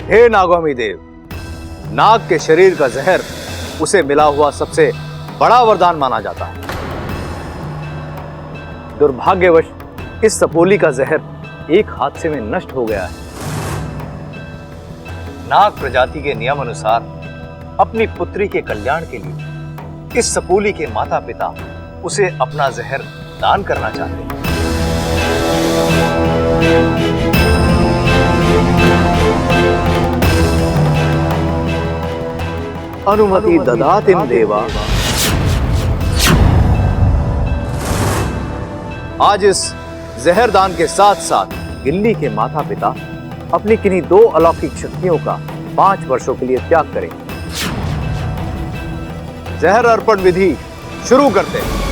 हे नागौमी देव, नाग के शरीर का जहर उसे मिला हुआ सबसे बड़ा वरदान माना जाता है। दुर्भाग्यवश इस सपोली का जहर एक हादसे में नष्ट हो गया है। नाग प्रजाति के नियम अनुसार अपनी पुत्री के कल्याण के लिए इस सपोली के माता पिता उसे अपना जहर दान करना चाहते हैं। अनुमति ददातिम देवा। आज इस जहर दान के साथ साथ गिल्ली के माता पिता अपनी किन्हीं 2 अलौकिक शक्तियों का 5 वर्षों के लिए त्याग करें। जहर अर्पण विधि शुरू करते हैं।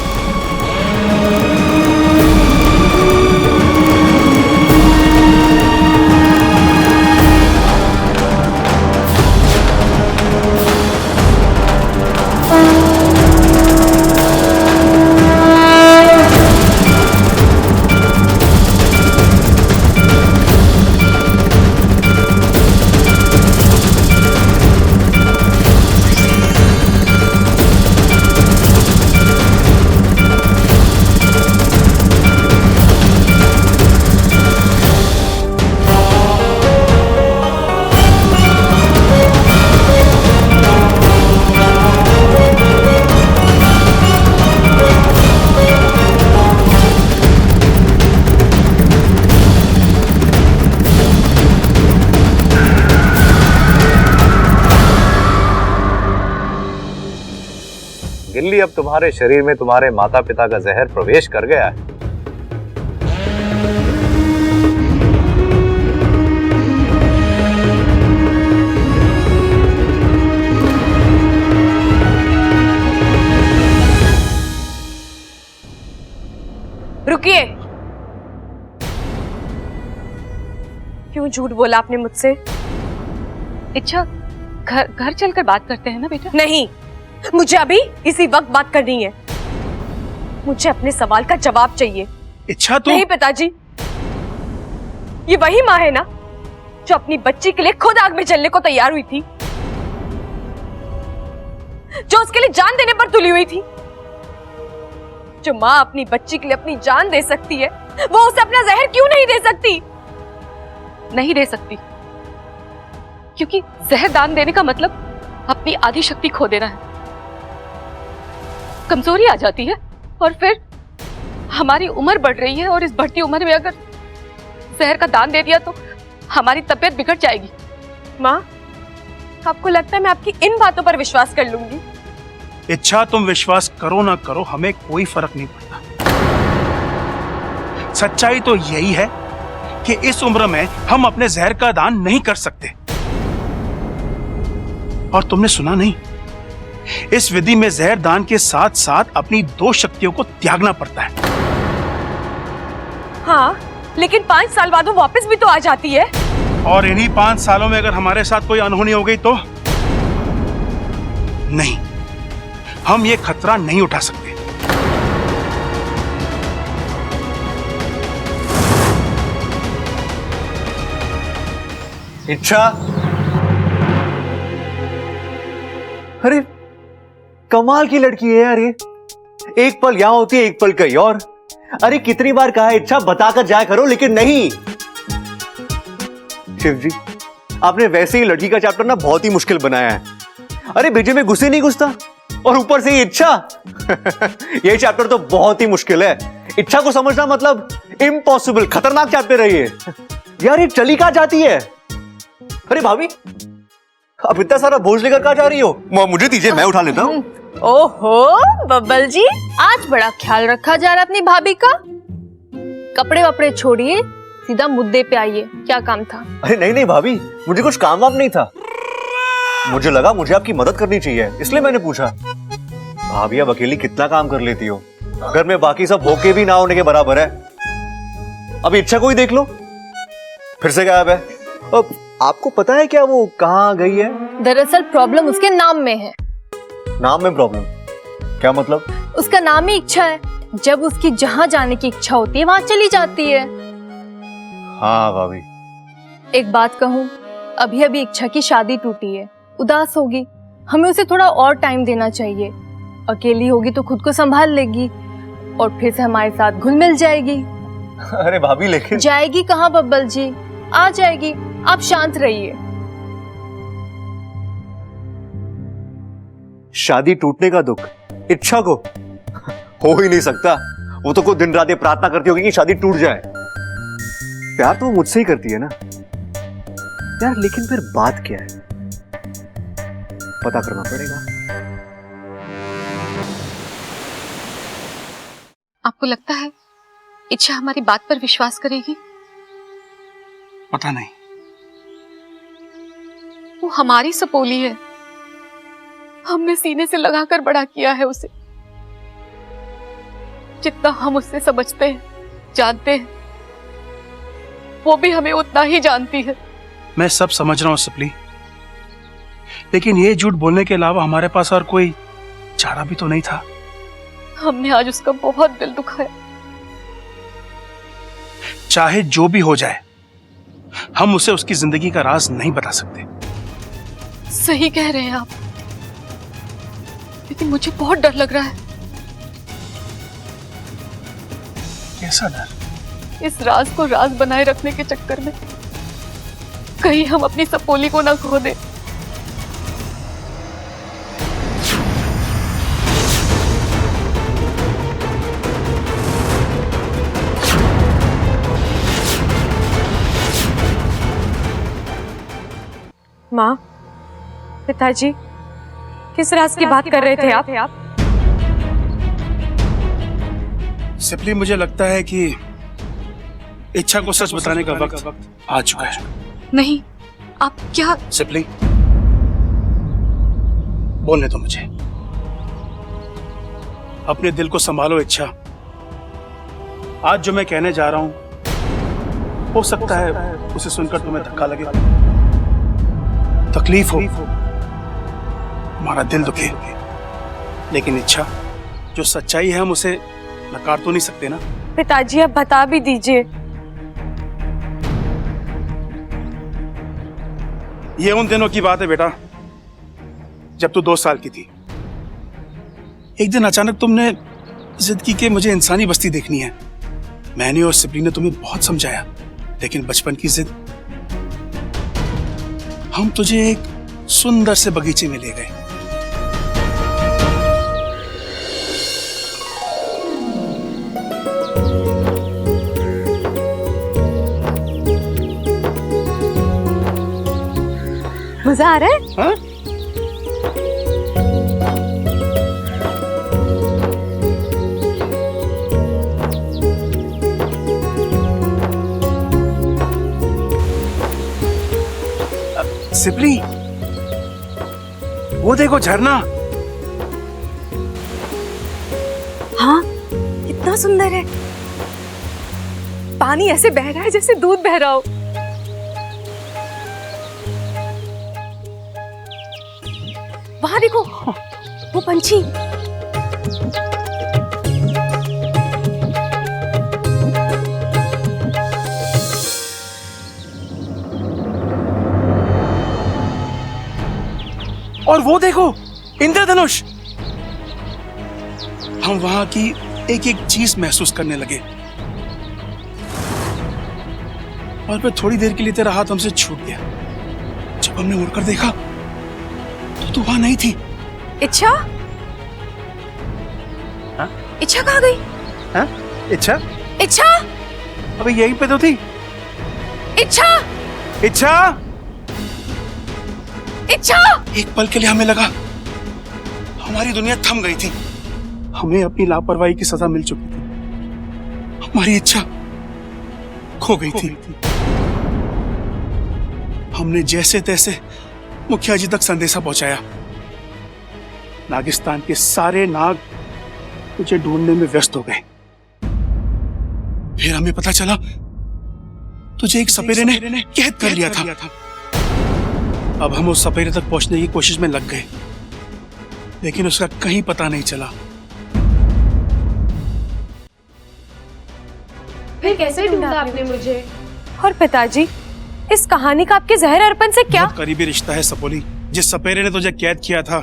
गिल्ली, अब तुम्हारे शरीर में तुम्हारे माता पिता का जहर प्रवेश कर गया है। रुकिए, क्यों झूठ बोला आपने मुझसे? इच्छा, घर चलकर बात करते हैं ना बेटा। नहीं, मुझे अभी इसी वक्त बात करनी है। मुझे अपने सवाल का जवाब चाहिए। इच्छा तो नहीं पिताजी, ये वही माँ है ना जो अपनी बच्ची के लिए खुद आग में जलने को तैयार हुई थी, जो उसके लिए जान देने पर तुली हुई थी। जो माँ अपनी बच्ची के लिए अपनी जान दे सकती है, वो उसे अपना जहर क्यों नहीं दे सकती? नहीं दे सकती, क्योंकि जहर दान देने का मतलब अपनी आधी शक्ति खो देना है। कमजोरी आ जाती है और फिर हमारी उम्र बढ़ रही है और इस बढ़ती उम्र में अगर जहर का दान दे दिया तो हमारी तबीयत बिगड़ जाएगी। माँ, आपको लगता है मैं आपकी इन बातों पर विश्वास कर लूंगी? इच्छा, तुम विश्वास करो ना करो, हमें कोई फर्क नहीं पड़ता। सच्चाई तो यही है कि इस उम्र में हम अपने जहर का दान नहीं कर सकते। और तुमने सुना नहीं, इस विधि में जहर दान के साथ साथ अपनी 2 शक्तियों को त्यागना पड़ता है। हाँ, लेकिन 5 साल बाद वो वापस भी तो आ जाती है। और इन्हीं 5 सालों में अगर हमारे साथ कोई अनहोनी हो गई तो? नहीं, हम ये खतरा नहीं उठा सकते। इच्छा, अरे कमाल की लड़की है यार ये। एक पल यहां होती है, एक पल कहीं और। अरे कितनी बार कहा है इच्छा बताकर जाया करो, लेकिन नहीं। शिव जी, आपने वैसे ही लड़की का चैप्टर ना बहुत ही मुश्किल बनाया है। अरे भेजे में घुसे नहीं घुसता, और ऊपर से ये इच्छा। ये चैप्टर तो बहुत ही मुश्किल है। इच्छा को समझना मतलब इम्पॉसिबल, खतरनाक चैप्टर है ये। यार ये चली कहां जाती है? अरे भाभी, अब इतना सारा बोझ लेकर कहां जा रही हो? मुझे दीजिए, मैं उठा लेता हूँ। ओहो बब्बल जी, आज बड़ा ख्याल रखा जा रहा है अपनी भाभी का। कपड़े वपड़े छोड़िए, सीधा मुद्दे पे आइए, क्या काम था? अरे नहीं नहीं भाभी, मुझे कुछ काम वाम नहीं था। मुझे लगा मुझे आपकी मदद करनी चाहिए, इसलिए मैंने पूछा। भाभी अब अकेली कितना काम कर लेती हो? घर में बाकी सब होके भी ना होने के बराबर है। अब इच्छा को ही देख लो, फिर से गायब है। अब आपको पता है क्या वो कहाँ गई है? दरअसल प्रॉब्लम उसके नाम में है। नाम में प्रॉब्लम? क्या मतलब? उसका नाम ही इच्छा है। जब उसकी जहाँ जाने की इच्छा होती है वहां चली जाती है। हाँ भाभी। एक बात कहूँ, अभी अभी इच्छा की शादी टूटी है, उदास होगी, हमें उसे थोड़ा और टाइम देना चाहिए। अकेली होगी तो खुद को संभाल लेगी और फिर से हमारे साथ घुल मिल जाएगी। अरे भाभी लेकिन जाएगी कहाँ बब्बल जी, आ जाएगी, आप शांत रहिए। शादी टूटने का दुख इच्छा को हो ही नहीं सकता। वो तो कोई दिन रात ये प्रार्थना करती होगी कि शादी टूट जाए। प्यार तो वो मुझसे ही करती है ना यार, लेकिन फिर बात क्या है पता करना पड़ेगा। आपको लगता है इच्छा हमारी बात पर विश्वास करेगी? पता नहीं। वो हमारी सपोली है, हमने सीने से लगाकर बड़ा किया है उसे। जितना हम उससे समझते हैं, जानते हैं, वो भी हमें उतना ही जानती है। मैं सब समझ रहा हूं सपली, लेकिन ये झूठ बोलने के अलावा हमारे पास और कोई चारा भी तो नहीं था। हमने आज उसका बहुत दिल दुखाया। चाहे जो भी हो जाए, हम उसे उसकी जिंदगी का राज नहीं बता सकते। सही कह रहे हैं आप, लेकिन मुझे बहुत डर लग रहा है। कैसा डर? इस राज को राज बनाए रखने के चक्कर में कहीं हम अपनी सपोली को ना खो दें। माँ, पिताजी, किस राज की बात कर रहे थे आप? सिपली, मुझे लगता है कि इच्छा को सच बताने का वक्त आ चुका है। नहीं, आप क्या? सिपली, बोलने दो मुझे। अपने दिल को संभालो इच्छा। आज जो मैं कहने जा रहा हूं, हो सकता है उसे सुनकर तुम्हें धक्का लगे, तकलीफ हो, हमारा दिल दुखे, लेकिन इच्छा, जो सच्चाई है हम उसे नकार तो नहीं सकते ना। पिताजी, अब बता भी दीजिए। ये उन दिनों की बात है बेटा, जब तू 2 साल की थी। एक दिन अचानक तुमने जिद की कि मुझे इंसानी बस्ती देखनी है। मैंने और सिपली ने तुम्हें बहुत समझाया, लेकिन बचपन की जिद। हम तुझे एक सुंदर से बगीचे में ले गए। मजा आ रहा है? हाँ? सिपली, वो देखो झरना। हाँ, कितना सुंदर है। पानी ऐसे बह रहा है जैसे दूध बह रहा हो। वहां देखो, वो पंछी। और वो देखो, इंद्रधनुष। हम वहां की एक एक चीज महसूस करने लगे, और फिर थोड़ी देर के लिए तेरा हाथ हमसे छूट गया। जब हमने मुड़कर देखा तो तू वहां नहीं थी। इच्छा? हाँ? इच्छा कहाँ गई? हाँ? इच्छा? इच्छा? अबे यहीं पे तो थी। इच्छा? इच्छा? इच्छा? एक पल के लिए हमें लगा हमारी दुनिया थम गई थी। हमें अपनी लापरवाही की सजा मिल चुकी थी। हमारी इच्छा खो गई थी। हमने जैसे तैसे मुखिया जी तक संदेशा पहुंचाया। नागिस्तान के सारे नाग तुझे ढूंढने में व्यस्त हो गए। फिर हमें पता चला तुझे एक सपेरे ने कैद कर लिया था। अब हम उस सपेरे तक पहुंचने की कोशिश में लग गए, लेकिन उसका कहीं पता नहीं चला। फिर कैसे ढूंढा आपने मुझे? और पिताजी, इस कहानी का आपके जहर अर्पण से क्या? बहुत करीबी रिश्ता है सपोली। जिस सपेरे ने तुझे कैद किया था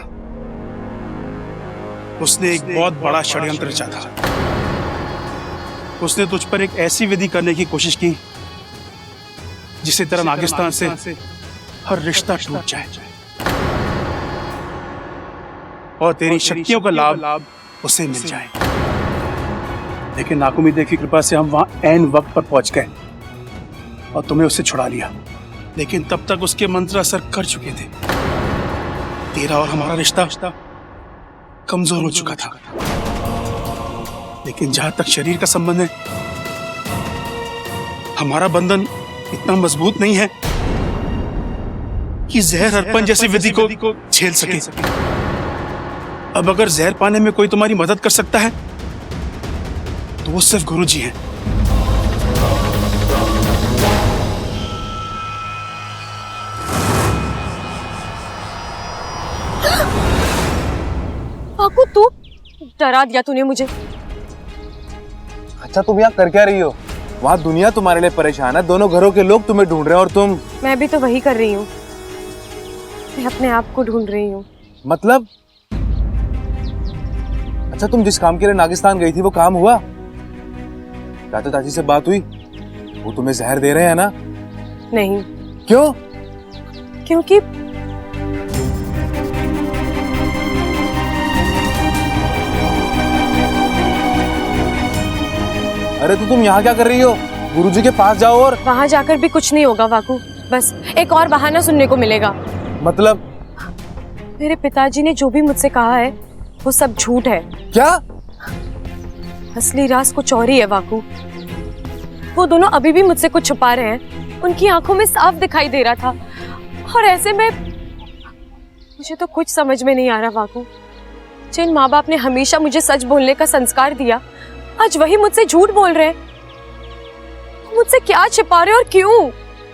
उसने एक बहुत बड़ा षड्यंत्र रचा था। उसने तुझ पर एक ऐसी विधि करने की कोशिश की जिससे तेरा नागिस्तान से हर रिश्ता टूट जाए और तेरी शक्तियों का लाभ उसे मिल जाए। लेकिन नाकुमिदे की कृपा से हम वहां ऐन वक्त पर पहुंच गए और तुम्हें उससे छुड़ा लिया। लेकिन तब तक उसके मंत्र असर कर चुके थे। तेरा और हमारा रिश्ता कमजोर हो चुका था। लेकिन जहां तक शरीर का संबंध है, हमारा बंधन इतना मजबूत नहीं है कि जहर अर्पण जैसी विधि को झेल सके। अब अगर जहर पाने में कोई तुम्हारी मदद कर सकता है तो वो सिर्फ गुरुजी हैं। वाकू, तू डरा दिया तूने मुझे। अच्छा तुम यहाँ कर क्या रही हो? वहाँ दुनिया तुम्हारे लिए परेशान है, दोनों घरों के लोग तुम्हें ढूंढ रहे हैं और तुम। मैं भी तो वही कर रही हूँ, मैं अपने आप को ढूंढ रही हूँ। मतलब? अच्छा तुम जिस काम के लिए नागिस्तान गई थी वो काम हुआ? चाचा चाची से बात हुई? वो तुम्हें जहर दे रहे हैं ना? नहीं। क्यों? क्योंकि अरे तो तुम यहाँ क्या कर रही हो? गुरुजी के पास जाओ। और वहां जाकर भी कुछ नहीं होगा वाकू, बस एक और बहाना सुनने को मिलेगा। मतलब? मेरे पिताजी ने जो भी मुझसे कहा है वो सब झूठ है। क्या? असली राज कुछ और ही है वाकू। वो दोनों अभी भी मुझसे कुछ छुपा रहे हैं। उनकी आंखों में साफ दिखाई दे रहा था और ऐसे में मुझे तो कुछ समझ में नहीं आ रहा वाकू। जिन माँ बाप ने हमेशा मुझे सच बोलने का संस्कार दिया, आज वही मुझसे झूठ बोल रहे हैं। मुझसे क्या छिपा रहे और क्यों?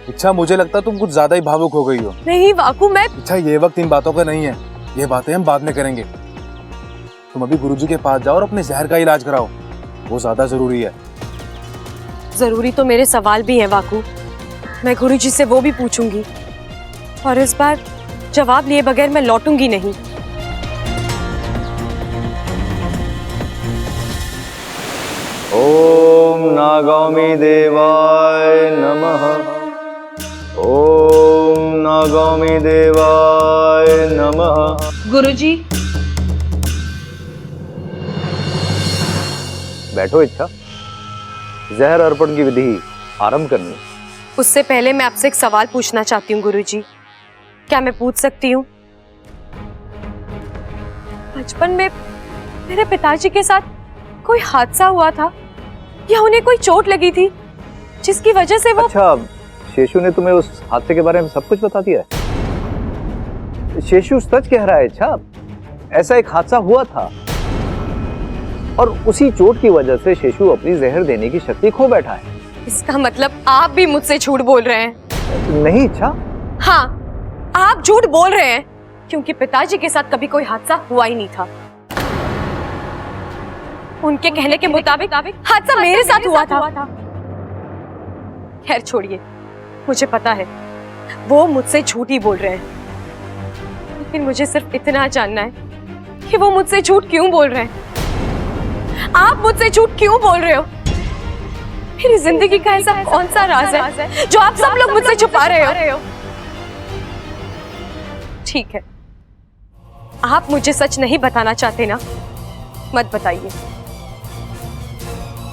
अच्छा मुझे लगता तुम कुछ ज्यादा ही भावुक हो गई हो। नहीं वाकू, मैं अच्छा ये वक्त इन बातों का नहीं है, ये बातें हम बाद में करेंगे। तुम अभी गुरुजी के पास जाओ और अपने जहर का इलाज कराओ, वो ज्यादा जरूरी है। जरूरी तो मेरे सवाल भी हैं वाकू। मैं गुरुजी से वो भी पूछूंगी और इस बार जवाब लिए बगैर मैं लौटूंगी नहीं। ओम नागामी देवाय नमः। ओम नागामी देवाय नमः। गुरुजी, बैठो इच्छा, जहर अर्पण की विधि आरंभ करनी। उससे पहले मैं आपसे एक सवाल पूछना चाहती हूँ गुरुजी। क्या मैं पूछ सकती हूँ? बचपन में मेरे पिताजी के साथ कोई हादसा हुआ था या उन्हें कोई चोट लगी थी जिसकी वजह से वो। अच्छा, शेषु ने तुम्हें उस हादसे के बारे में सब कुछ बता दिया है? शेषु सच कह रहा है अच्छा, ऐसा एक हादसा हुआ था और उसी चोट की वजह से शेषु अपनी जहर देने की शक्ति खो बैठा है। इसका मतलब आप भी मुझसे झूठ बोल रहे हैं? नहीं इच्छा। हाँ, आप झूठ बोल रहे हैं क्योंकि पिताजी के साथ कभी कोई हादसा हुआ ही नहीं था। उनके कहने के मुताबिक हादसा मेरे साथ हुआ था। खैर छोड़िए, मुझे पता है वो मुझसे झूठ ही बोल रहे हैं, लेकिन मुझे सिर्फ इतना जानना है कि वो मुझसे झूठ क्यों बोल रहे हैं। आप मुझसे झूठ क्यों बोल रहे हो? मेरी जिंदगी का ऐसा कौन सा राज है जो आप सब लोग मुझसे छुपा रहे हो? ठीक है, आप मुझे सच नहीं बताना चाहते ना, मत बताइए।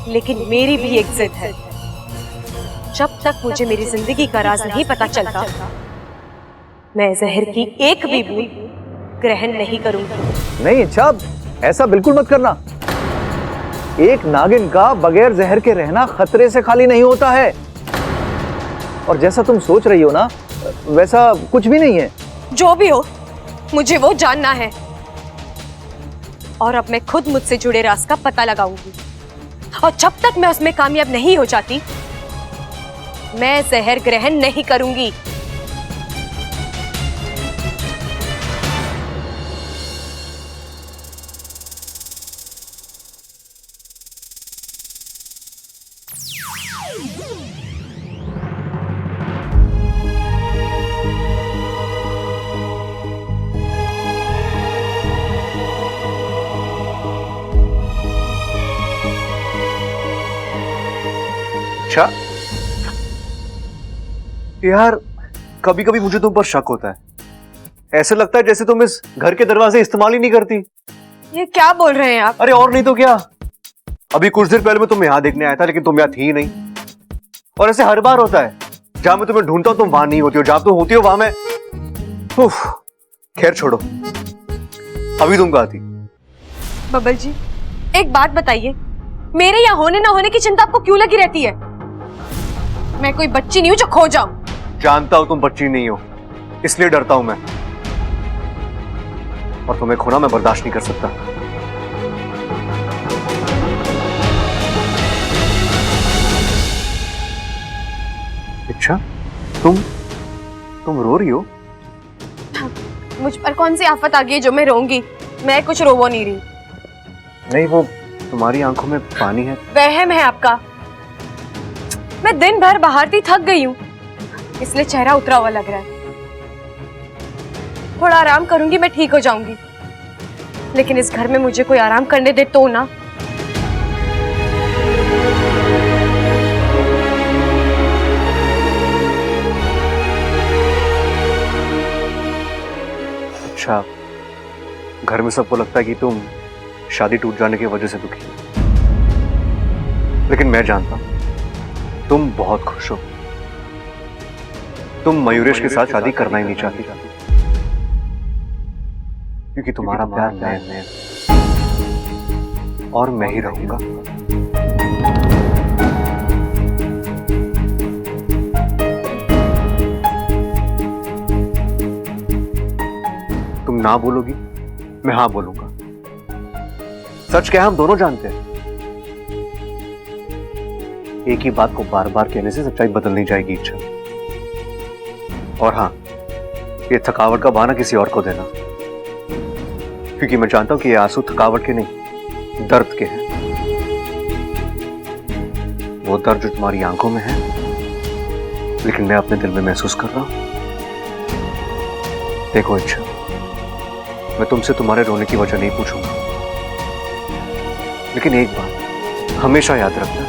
लेकिन मेरी भी एक जिद है, जब तक मुझे मेरी जिंदगी का राज नहीं पता चलता, मैं जहर की एक भी बूंद ग्रहण नहीं करूंगी। नहीं इच्छा, ऐसा बिल्कुल मत करना। एक नागिन का बगैर जहर के रहना खतरे से खाली नहीं होता है। और जैसा तुम सोच रही हो ना, वैसा कुछ भी नहीं है। जो भी हो, मुझे वो जानना है और अब मैं खुद मुझसे जुड़े राज का पता लगाऊंगी। और जब तक मैं उसमें कामयाब नहीं हो जाती, मैं जहर ग्रहण नहीं करूंगी। अच्छा यार, कभी कभी मुझे तुम पर शक होता है। ऐसे लगता है जैसे तुम इस घर के दरवाजे इस्तेमाल ही नहीं करती। ये क्या बोल रहे हैं आप? अरे और नहीं तो क्या, अभी कुछ देर पहले मैं तुम्हें यहां देखने आया था, लेकिन तुम यहां थी ही नहीं। और ऐसे हर बार होता है, जहां मैं तुम्हें ढूंढता हूं तुम वहां नहीं होती हो, जहां तुम होती हो वहां मैं। उफ, खैर छोड़ो, अभी तुम कहाँ थी? बबल जी, एक बात बताइए, मेरे यहाँ होने ना होने की चिंता आपको क्यों लगी रहती है? मैं कोई बच्ची नहीं हूं जो खो जाऊं। जानता हूं तुम बच्ची नहीं हो, इसलिए डरता हूं मैं, और तुम्हें खोना मैं बर्दाश्त नहीं कर सकता। अच्छा, तुम रो रही हो? मुझ पर कौन सी आफत आ गई है जो मैं रोऊंगी? मैं कुछ रो नहीं रही। नहीं, वो तुम्हारी आंखों में पानी है। वहम है आपका। मैं दिन भर बाहर थी, थक गई हूँ, इसलिए चेहरा उतरा हुआ लग रहा है। थोड़ा आराम करूंगी, मैं ठीक हो जाऊंगी। लेकिन इस घर में मुझे कोई आराम करने दे तो ना। अच्छा, घर में सबको लगता है कि तुम शादी टूट जाने की वजह से दुखी हो, लेकिन मैं जानता हूं तुम बहुत खुश हो। तुम मयूरेश के साथ शादी करना ही नहीं चाहती, क्योंकि तुम्हारा प्यार मैं और मैं ही रहूंगा। तुम ना बोलोगी, मैं हाँ बोलूंगा। सच क्या है, हम दोनों जानते हैं। एक ही बात को बार बार कहने से सच्चाई बदल नहीं जाएगी इच्छा। और हाँ, ये थकावट का बहाना किसी और को देना, क्योंकि मैं जानता हूं कि ये आंसू थकावट के नहीं, दर्द के हैं। वो दर्द जो तुम्हारी आंखों में है, लेकिन मैं अपने दिल में महसूस कर रहा हूं। देखो इच्छा, मैं तुमसे तुम्हारे रोने की वजह नहीं पूछूंगा, लेकिन एक बात हमेशा याद रखना,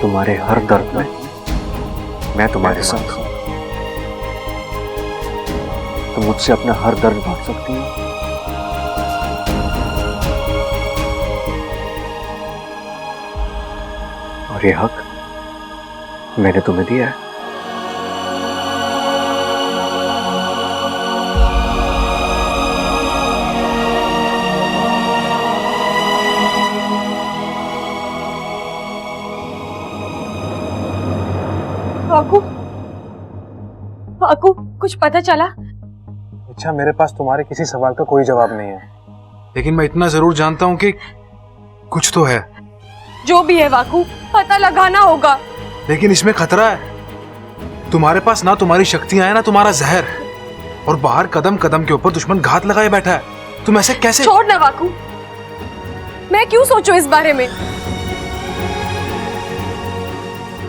तुम्हारे हर दर्द में मैं तुम्हारे साथ हूं। तुम मुझसे अपना हर दर्द बांट सकती हो। और ये हक मैंने तुम्हें दिया है। वाकू, कुछ पता चला? अच्छा, मेरे पास तुम्हारे किसी सवाल का कोई जवाब नहीं है, लेकिन मैं इतना जरूर जानता हूं कि कुछ तो है। जो भी है वाकू, पता लगाना होगा। लेकिन इसमें खतरा है। तुम्हारे पास ना तुम्हारी शक्तियां हैं, ना तुम्हारा जहर, और बाहर कदम कदम के ऊपर दुश्मन घात लगाए बैठा है। तुम ऐसे कैसे? छोड़ ना वाकू, मैं क्यों सोचूं इस बारे में?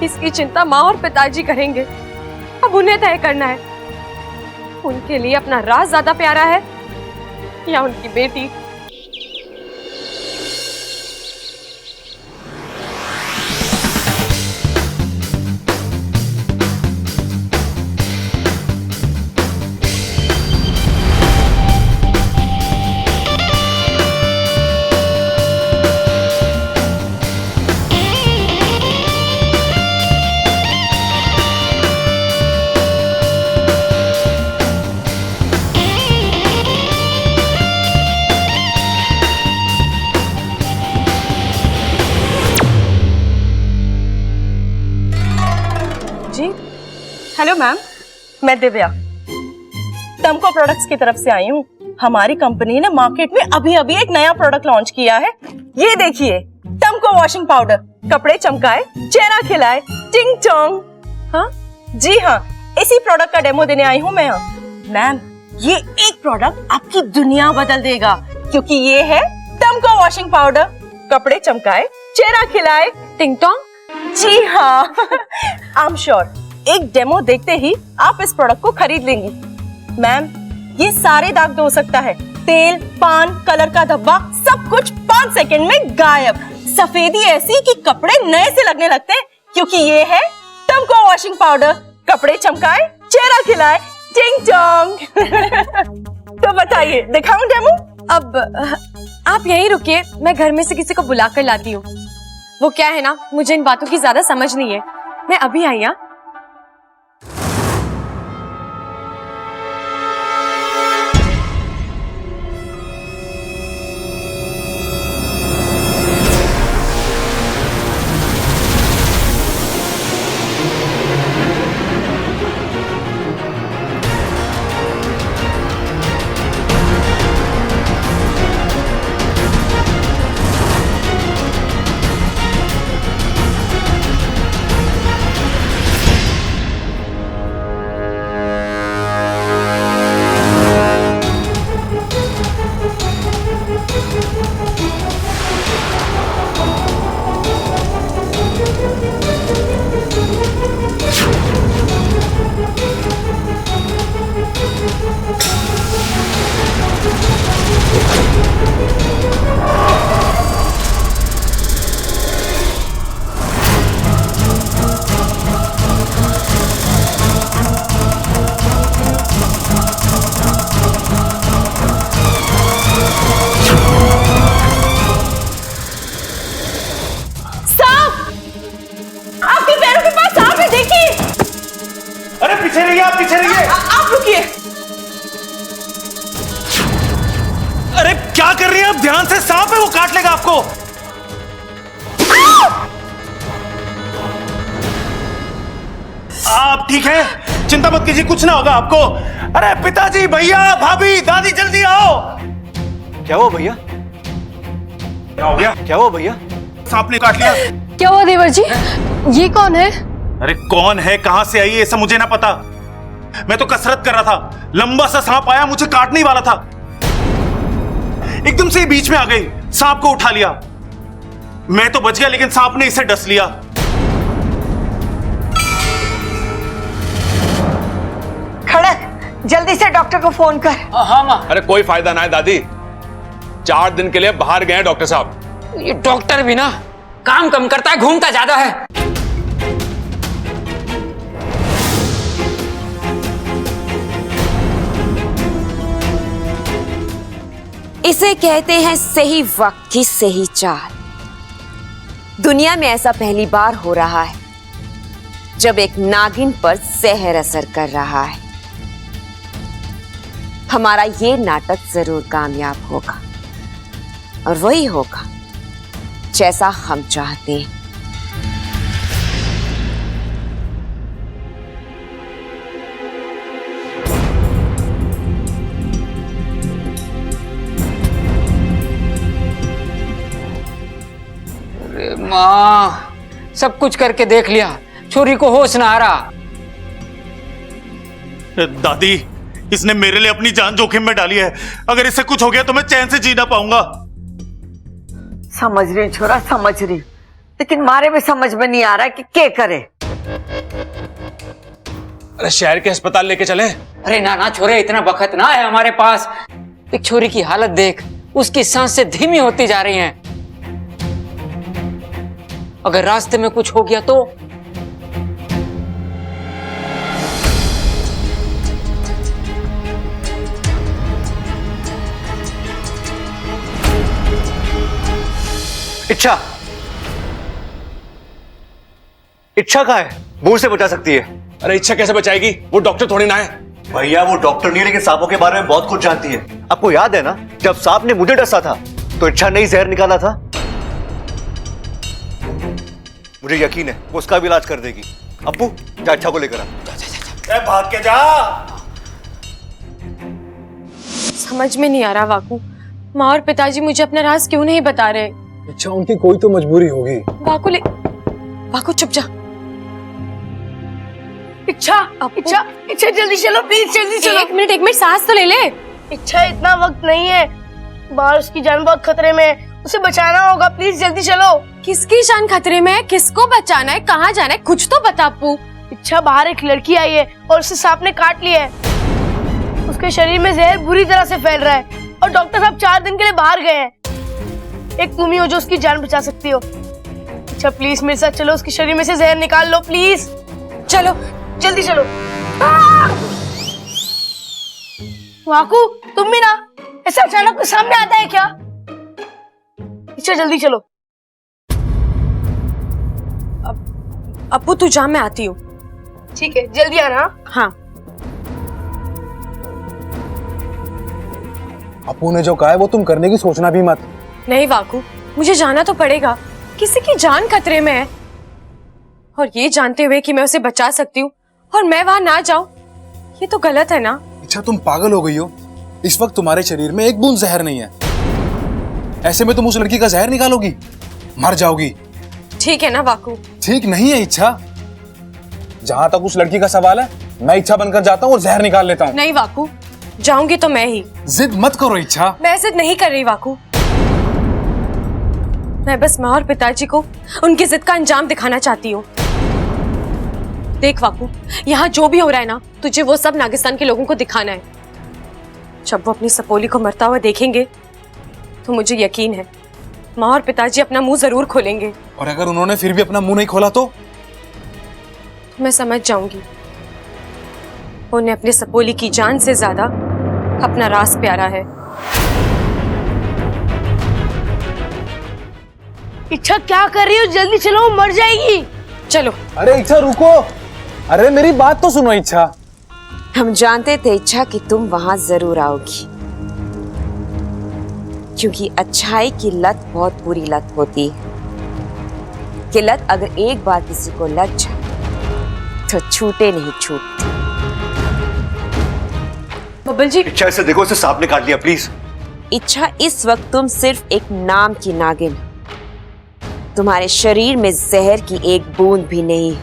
इसकी चिंता माँ और पिताजी करेंगे, अब उन्हें तय करना है। उनके लिए अपना राज ज्यादा प्यारा है या उनकी बेटी? जी हेलो मैम, मैं दिव्या टम्को प्रोडक्ट्स की तरफ से आई हूँ। हमारी कंपनी ने मार्केट में अभी अभी एक नया प्रोडक्ट लॉन्च किया है। ये देखिए, टम्को वॉशिंग पाउडर, कपड़े चमकाए, चेहरा खिलाए, टिंग टोंग। हाँ जी हाँ, इसी प्रोडक्ट का डेमो देने आई हूँ मैं। मैम, ये एक प्रोडक्ट आपकी दुनिया बदल देगा, क्योंकि ये है टम्को वॉशिंग पाउडर, कपड़े चमकाए, चेहरा खिलाए, टिंग टोंग। जी हाँ, आई एम श्योर एक डेमो देखते ही आप इस प्रोडक्ट को खरीद लेंगी। मैम, ये सारे दाग धो सकता है, तेल, पान, कलर का धब्बा, सब कुछ 5 सेकंड में गायब। सफेदी ऐसी कि कपड़े नए से लगने लगते हैं। क्योंकि ये है टमको वॉशिंग पाउडर, कपड़े चमकाए, चेहरा खिलाए, टिंग टोंग। तो बताइए, दिखाऊं डेमो? अब आप यहीं रुकिए, मैं घर में से किसी को बुला कर लाती हूँ। वो क्या है ना, मुझे इन बातों की ज्यादा समझ नहीं है। मैं अभी आई। हाँ, आपके पैरों के पास सांप है, देखिए। अरे पीछे रहिए, आप पीछे रहिए। आप रुकिए। अरे क्या कर रही हैं आप? ध्यान से, सांप है, वो काट लेगा आपको। आप ठीक है? चिंता मत कीजिए, कुछ ना होगा आपको। अरे पिताजी, भैया, भाभी, दादी, जल्दी आओ। क्या हुआ भैया? क्या हो गया? क्या हुआ भैया? सांप ने काट लिया। क्या हुआ देवर जी? ये कौन है? अरे कौन है, कहां से आई, ये सब मुझे ना पता। मैं तो कसरत कर रहा था, लंबा सा सांप आया, मुझे काटने वाला था। एकदम से ही बीच में आ गई, सांप को उठा लिया। मैं तो बच गया, लेकिन सांप ने इसे डस लिया। खड़क, जल्दी से डॉक्टर को फोन कर। हाँ माँ। अरे कोई फायदा ना है दादी, 4 दिन के लिए बाहर गए हैं डॉक्टर साहब। ये डॉक्टर भी ना काम कम करता है, घूमता ज्यादा है। इसे कहते हैं सही वक्त की सही चाल। दुनिया में ऐसा पहली बार हो रहा है जब एक नागिन पर सहर असर कर रहा है। हमारा ये नाटक जरूर कामयाब होगा, और वही होगा जैसा हम चाहते हैं। अरे माँ, सब कुछ करके देख लिया, छोरी को होश ना आ रहा। दादी, इसने मेरे लिए अपनी जान जोखिम में डाली है। अगर इससे कुछ हो गया तो मैं चैन से जी ना पाऊंगा। समझ रही छोरा, समझ रही, लेकिन मारे में समझ में नहीं आ रहा कि क्या करे। अरे शहर के अस्पताल लेके चले। अरे ना ना छोरे, इतना वक्त ना है हमारे पास। एक छोरी की हालत देख, उसकी सांसें धीमी होती जा रही हैं। अगर रास्ते में कुछ हो गया तो? इच्छा कहाँ है? मुंह से बचा सकती है। अरे इच्छा कैसे बचाएगी, वो डॉक्टर थोड़ी ना है। भैया वो डॉक्टर नहीं है, लेकिन सांपों के बारे में बहुत कुछ जानती है। आपको याद है ना, जब सांप ने मुझे डसा था तो इच्छा ने ही जहर निकाला था। मुझे यकीन है वो उसका भी इलाज कर देगी। अप्पू जा इच्छा को लेकर आ। भाग के जा। समझ में नहीं आ रहा वाकू, माँ और पिताजी मुझे अपना राज क्यों नहीं बता रहे। अच्छा, उनकी कोई तो मजबूरी होगी। वाकू चुप जा। इच्छा जल्दी चलो, प्लीज जल्दी चलो। एक मिनट सांस तो ले ले। इच्छा, इतना वक्त नहीं है, बाहर उसकी जान बहुत खतरे में है, उसे बचाना होगा, प्लीज जल्दी चलो। किसकी जान खतरे में है? किसको बचाना है? कहाँ जाना है? कुछ तो बता अप्पू। इच्छा, बाहर एक लड़की आई है और उसे सांप ने काट लिया है। उसके शरीर में जहर बुरी तरह से फैल रहा है और डॉक्टर साहब 4 दिन के लिए बाहर गए हैं। एक तुम ही हो जो उसकी जान बचा सकती हो। अच्छा प्लीज मेरे साथ चलो, उसके शरीर में से जहर निकाल लो प्लीज। चलो जल्दी चलो। वाकू तुम भी ना, ऐसा अचानक तो सामने आता है क्या? अच्छा जल्दी चलो। अप्पू तू जा, मैं आती हूँ। ठीक है जल्दी आना। हाँ। अप्पू ने जो कहा है वो तुम करने की सोचना भी मत। नहीं वाकू, मुझे जाना तो पड़ेगा, किसी की जान खतरे में है। और ये जानते हुए कि मैं उसे बचा सकती हूँ और मैं वहां ना जाऊं, ये तो गलत है ना। अच्छा तुम पागल हो गई हो? इस वक्त तुम्हारे शरीर में एक बूंद जहर नहीं है, ऐसे में तुम उस लड़की का जहर निकालोगी, मर जाओगी। ठीक है ना वाकू? ठीक नहीं है इच्छा। जहां तक उस लड़की का सवाल है, मैं इच्छा बनकर जाता हूँ और जहर निकाल लेता हूँ। नहीं वाकू, जाऊंगी तो मैं ही। जिद मत करो इच्छा। मैं जिद नहीं कर रही वाकू, मैं बस माँ और पिताजी को उनकी जिद का अंजाम दिखाना चाहती हूँ। देख वाकू, यहाँ जो भी हो रहा है ना, तुझे वो सब नागिस्तान के लोगों को दिखाना है। जब वो अपनी सपोली को मरता हुआ देखेंगे तो मुझे यकीन है माँ और पिताजी अपना मुंह जरूर खोलेंगे। और अगर उन्होंने फिर भी अपना मुंह नहीं खोला तो मैं समझ जाऊंगी उन्हें अपने सपोली की जान से ज्यादा अपना राज प्यारा है। इच्छा क्या कर रही हो? जल्दी चलो, मर जाएगी। चलो। अरे इच्छा रुको, अरे मेरी बात तो सुनो इच्छा। हम जानते थे इच्छा कि तुम वहां जरूर आओगी, क्योंकि अच्छाई की लत बहुत बुरी लत होती है कि लत अगर एक बार किसी को लग जाए तो छूटे नहीं छूटती। बब्बल जी, इच्छा इसे देखो, इसे सांप ने काट लिया प्लीज। इच्छा इस वक्त तुम सिर्फ एक नाम की नागिन, तुम्हारे शरीर में जहर की एक बूंद भी नहीं।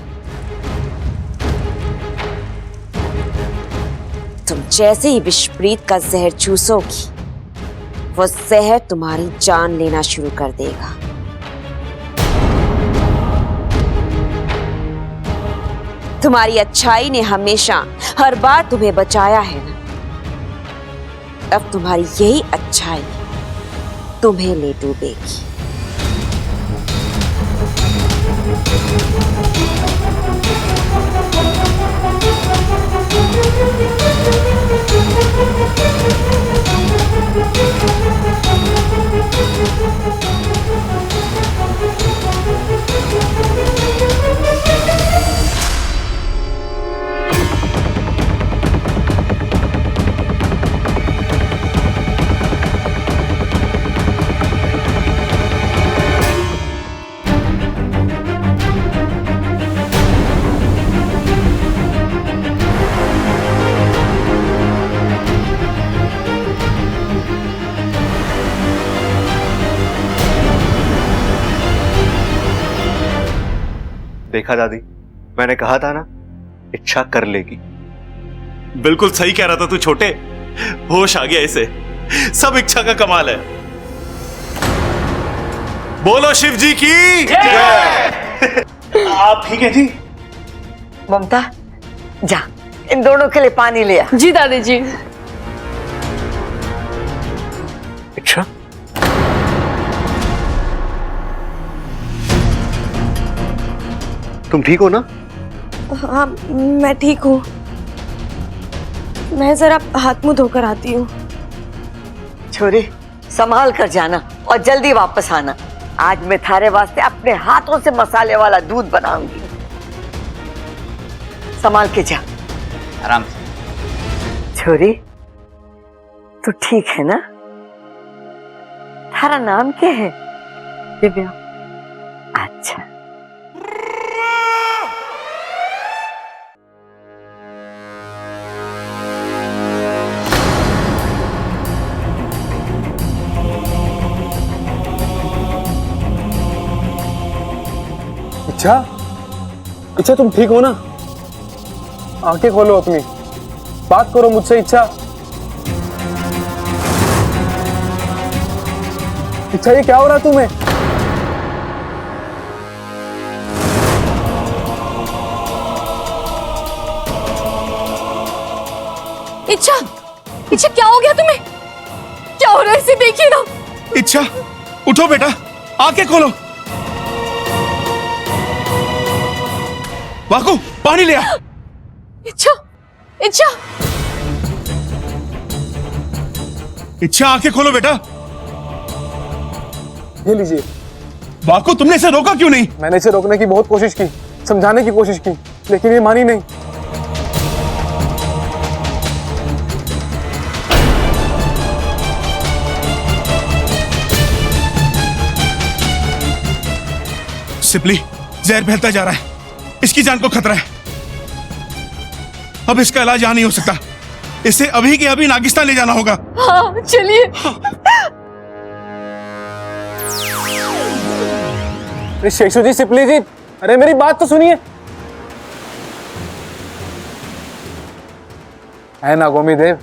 तुम जैसे ही विषप्रीत का जहर चूसोगी, वो जहर तुम्हारी जान लेना शुरू कर देगा। तुम्हारी अच्छाई ने हमेशा हर बार तुम्हें बचाया है ना, अब तुम्हारी यही अच्छाई तुम्हें ले डूबेगी। देखा दादी, मैंने कहा था ना, इच्छा कर लेगी। बिल्कुल सही कह रहा था तू छोटे, होश आ गया इसे, सब इच्छा का कमाल है। बोलो शिव जी की जय। आप ठीक है जी? ममता जा इन दोनों के लिए पानी ले आ। जी दादी जी। इच्छा, तुम ठीक हो ना? हाँ मैं ठीक हूँ, मैं जरा हाथ मुंह धोकर आती हूँ। छोरी संभाल कर जाना और जल्दी वापस आना। आज मैं थारे वास्ते अपने हाथों से मसाले वाला दूध बनाऊंगी। संभाल के जा। आराम से। छोरी तू ठीक है ना? थारा नाम क्या है? दिव्या। अच्छा। इच्छा, इच्छा तुम ठीक हो ना? आंखें खोलो अपनी, बात करो मुझसे इच्छा। इच्छा ये क्या हो रहा है तुम्हें? इच्छा, इच्छा क्या हो गया तुम्हें? क्या हो रहा है, इसे देखिए ना। इच्छा उठो बेटा, आंखें खोलो। वाकू पानी ले आ। इच्छा, इच्छा, इच्छा आंखें खोलो बेटा। ये लीजिए। वाकू तुमने इसे रोका क्यों नहीं? मैंने इसे रोकने की बहुत कोशिश की, समझाने की कोशिश की, लेकिन ये मानी नहीं। सिपली, जहर फैलता जा रहा है, इसकी जान को खतरा है। अब इसका इलाज यहां नहीं हो सकता, इसे अभी के अभी नागिस्तान ले जाना होगा। हाँ चलिए। अरे शेषू जी, सिपली जी, अरे मेरी बात तो सुनिए। है नागोमी देव,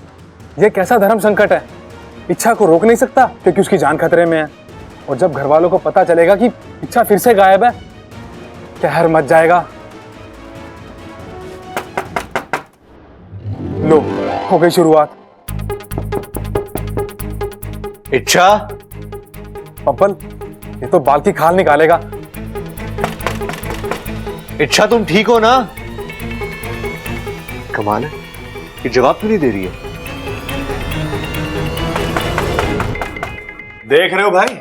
ये कैसा धर्म संकट है? इच्छा को रोक नहीं सकता क्योंकि उसकी जान खतरे में है, और जब घर वालों को पता चलेगा कि इच्छा फिर से गायब है, कहर मच जाएगा। लो, हो गई शुरुआत। इच्छा, पप्पल, ये तो बाल की खाल निकालेगा। इच्छा तुम ठीक हो ना? कमाल है, ये जवाब क्यों नहीं दे रही है? देख रहे हो भाई,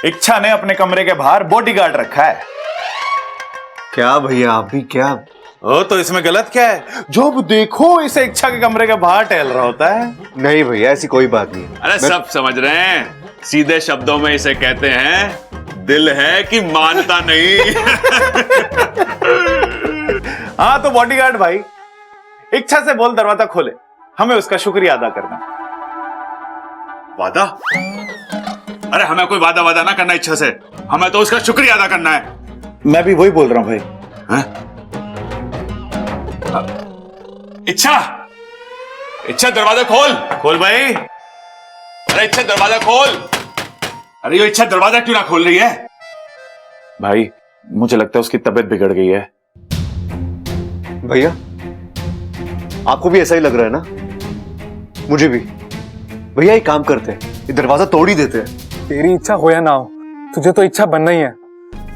इच्छा ने अपने कमरे के बाहर बॉडीगार्ड रखा है। क्या भैया, आप भी क्या? ओ, तो इसमें गलत क्या है? जब देखो इसे इच्छा के कमरे के बाहर टहल रहा होता है। नहीं भैया, ऐसी कोई बात नहीं। अरे सब समझ रहे हैं, सीधे शब्दों में इसे कहते हैं दिल है कि मानता नहीं। हाँ तो बॉडीगार्ड भाई, इच्छा से बोल दरवाजा खोले, हमें उसका शुक्रिया अदा करना। वादा? अरे हमें कोई वादा ना करना इच्छा से, हमें तो उसका शुक्रिया अदा करना है। मैं भी वही बोल रहा हूं भाई। इच्छा, इच्छा दरवाजा खोल। खोल भाई। अरे इच्छा दरवाजा खोल। अरे ये इच्छा दरवाजा क्यों ना खोल रही है? भाई मुझे लगता है उसकी तबीयत बिगड़ गई है। भैया, आपको भी ऐसा ही लग रहा है ना? मुझे भी। भैया एक काम करते हैं, ये दरवाजा तोड़ ही देते हैं। तेरी इच्छा हो या ना हो, तुझे तो इच्छा बनना ही है।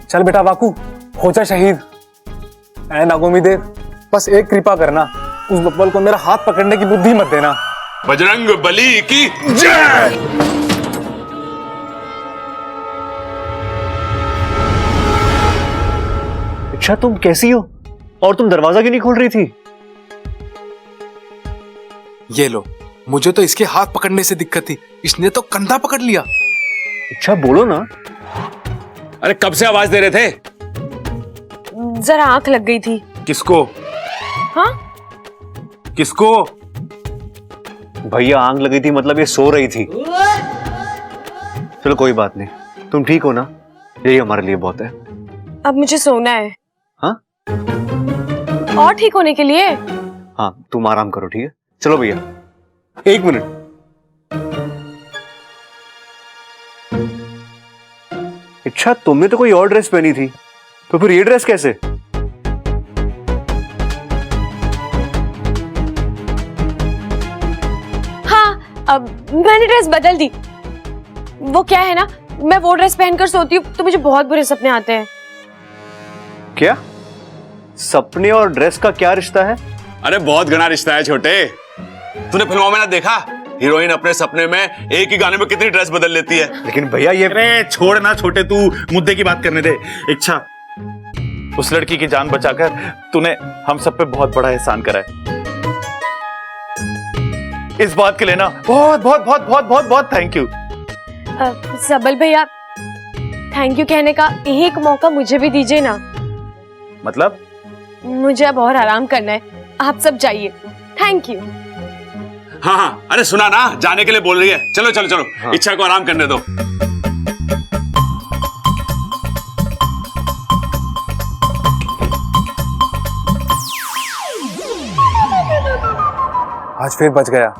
चल बेटा वाकू, हो जा शहीद। ऐ नागोमी देव, बस एक कृपा करना, उस बब्बल को मेरा हाथ पकड़ने की बुद्धि मत देना। बजरंग बली की जय। इच्छा तुम कैसी हो? और तुम दरवाजा क्यों नहीं खोल रही थी? ये लो, मुझे तो इसके हाथ पकड़ने से दिक्कत थी, इसने तो कंधा पकड़ लिया। इच्छा बोलो ना। अरे कब से आवाज दे रहे थे? जरा आंख लग गई थी। किसको? हाँ? किसको? भैया आंख लगी थी मतलब ये सो रही थी। चलो कोई बात नहीं, तुम ठीक हो ना? यही हमारे लिए बहुत है। अब मुझे सोना है। हाँ? और ठीक होने के लिए? हाँ, तुम आराम करो, ठीक है? चलो भैया, एक मिनट। इच्छा, तुमने तो कोई और ड्रेस पहनी थी, तो फिर ये ड्रेस कैसे? हाँ, अब मैंने ड्रेस बदल दी। वो क्या है ना, मैं वो ड्रेस पहनकर सोती हूँ तो मुझे बहुत बुरे सपने आते हैं। क्या? सपने और ड्रेस का क्या रिश्ता है? अरे बहुत घना रिश्ता है छोटे। तूने फिल्मों में ना देखा, हीरोइन अपने सपने में एक ही गाने में कितनी ड्रेस बदल लेती है। लेकिन भैया ये... अरे छोड़ ना छोटे, तू मुद्दे की बात करने दे। इच्छा, उस लड़की की जान बचाकर तूने हम सब पे बहुत बड़ा एहसान करा है। इस बात के लिए ना बहुत बहुत बहुत बहुत बहुत बहुत थैंक यू। सबल भैया, थैंक यू कहने का एक मौका मुझे भी दीजिए ना। मतलब? मुझे अब और आराम करना है, आप सब जाइए। Thank you. हाँ हाँ, अरे सुना ना, जाने के लिए बोल रही है। चलो चलो चलो, हाँ। इच्छा को आराम करने दो। आज फिर बच गया,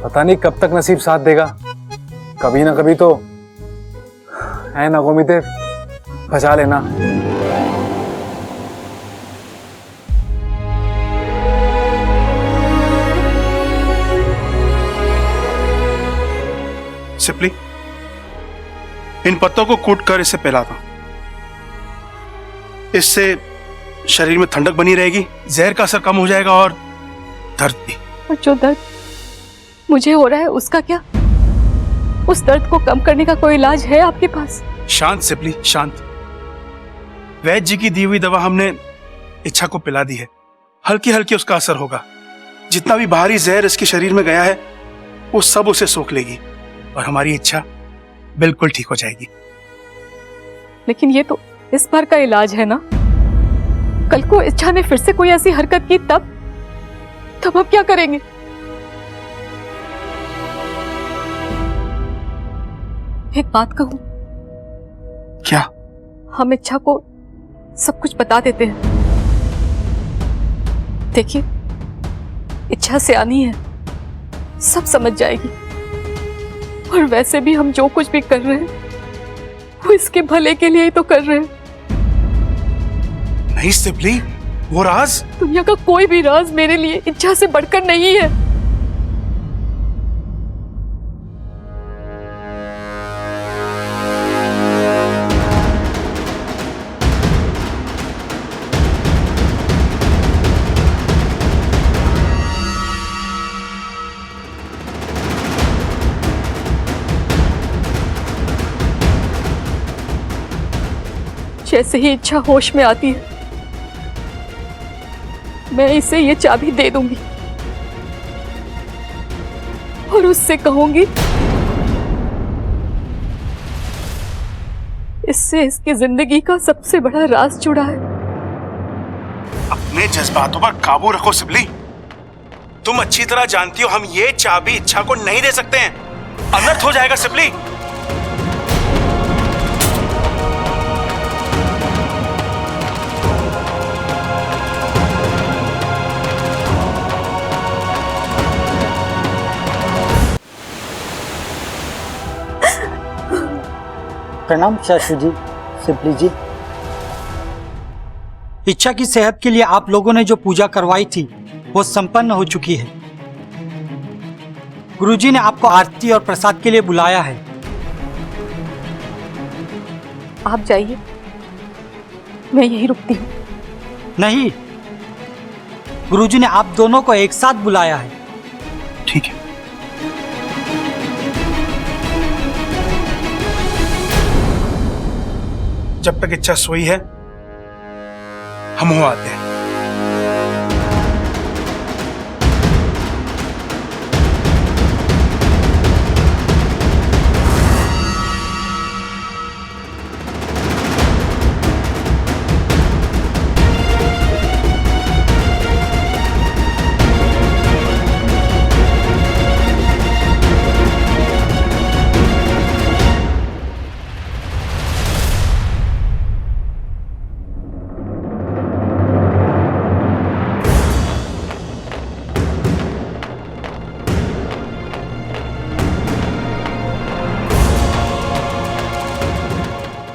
पता नहीं कब तक नसीब साथ देगा। कभी ना कभी तो है नागोमी देव, बचा लेना। सिपली, इन पत्तों को कूट कर इसे पिला दो। इससे शरीर में ठंडक बनी रहेगी, जहर का असर कम हो जाएगा और दर्द भी। और जो दर्द मुझे हो रहा है उसका क्या? उस दर्द को कम करने का कोई इलाज है आपके पास? शांत सिपली, शांत। वैद्य जी की दी हुई दवा हमने इच्छा को पिला दी है, हल्की हल्की उसका असर होगा। जितना भी बाहरी जहर इसके शरीर में गया है वो सब उसे सोख लेगी और हमारी इच्छा बिल्कुल ठीक हो जाएगी। लेकिन ये तो इस बार का इलाज है ना। कल को इच्छा ने फिर से कोई ऐसी हरकत की तब आप क्या करेंगे? एक बात कहूं? क्या? हम इच्छा को सब कुछ बता देते हैं। देखिए, इच्छा सियानी है, सब समझ जाएगी। और वैसे भी हम जो कुछ भी कर रहे हैं वो इसके भले के लिए ही तो कर रहे हैं। नहीं सिपली, वो राज दुनिया का कोई भी राज मेरे लिए इच्छा से बढ़कर नहीं है। जैसे ही इच्छा होश में आती है मैं इसे ये चाबी दे दूंगी और उससे कहूंगी इससे इसकी जिंदगी का सबसे बड़ा राज जुड़ा है। अपने जज्बातों पर काबू रखो सिबली। तुम अच्छी तरह जानती हो हम ये चाबी इच्छा को नहीं दे सकते हैं, अनर्थ हो जाएगा सिबली। प्रणाम चाचू जी, सिपली जी। इच्छा की सेहत के लिए आप लोगों ने जो पूजा करवाई थी वो संपन्न हो चुकी है। गुरुजी ने आपको आरती और प्रसाद के लिए बुलाया है। आप जाइए, मैं यहीं रुकती हूँ। नहीं, गुरुजी ने आप दोनों को एक साथ बुलाया है। ठीक है। जब तक इच्छा सोई है हम हो आते हैं।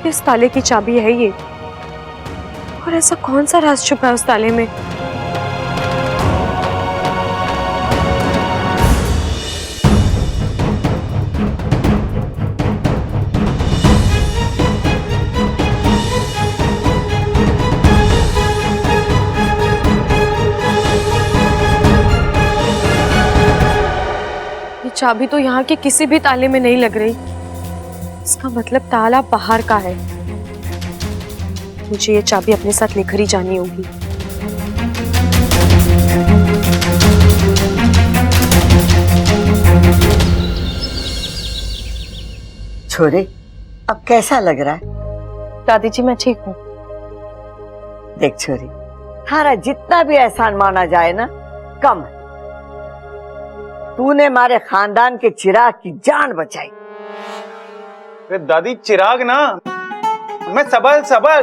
इस ताले की चाबी है ये, और ऐसा कौन सा राज छुपा है उस ताले में? ये चाबी तो यहाँ के किसी भी ताले में नहीं लग रही। इसका मतलब ताला बाहर का है। मुझे ये चाबी अपने साथ लेकर ही जानी होगी। छोरे, अब कैसा लग रहा है? दादी जी मैं ठीक हूँ। देख छोरी, थारा जितना भी एहसान माना जाए ना कम है। तूने हमारे खानदान के चिराग की जान बचाई। दादी चिराग ना, मैं सबल।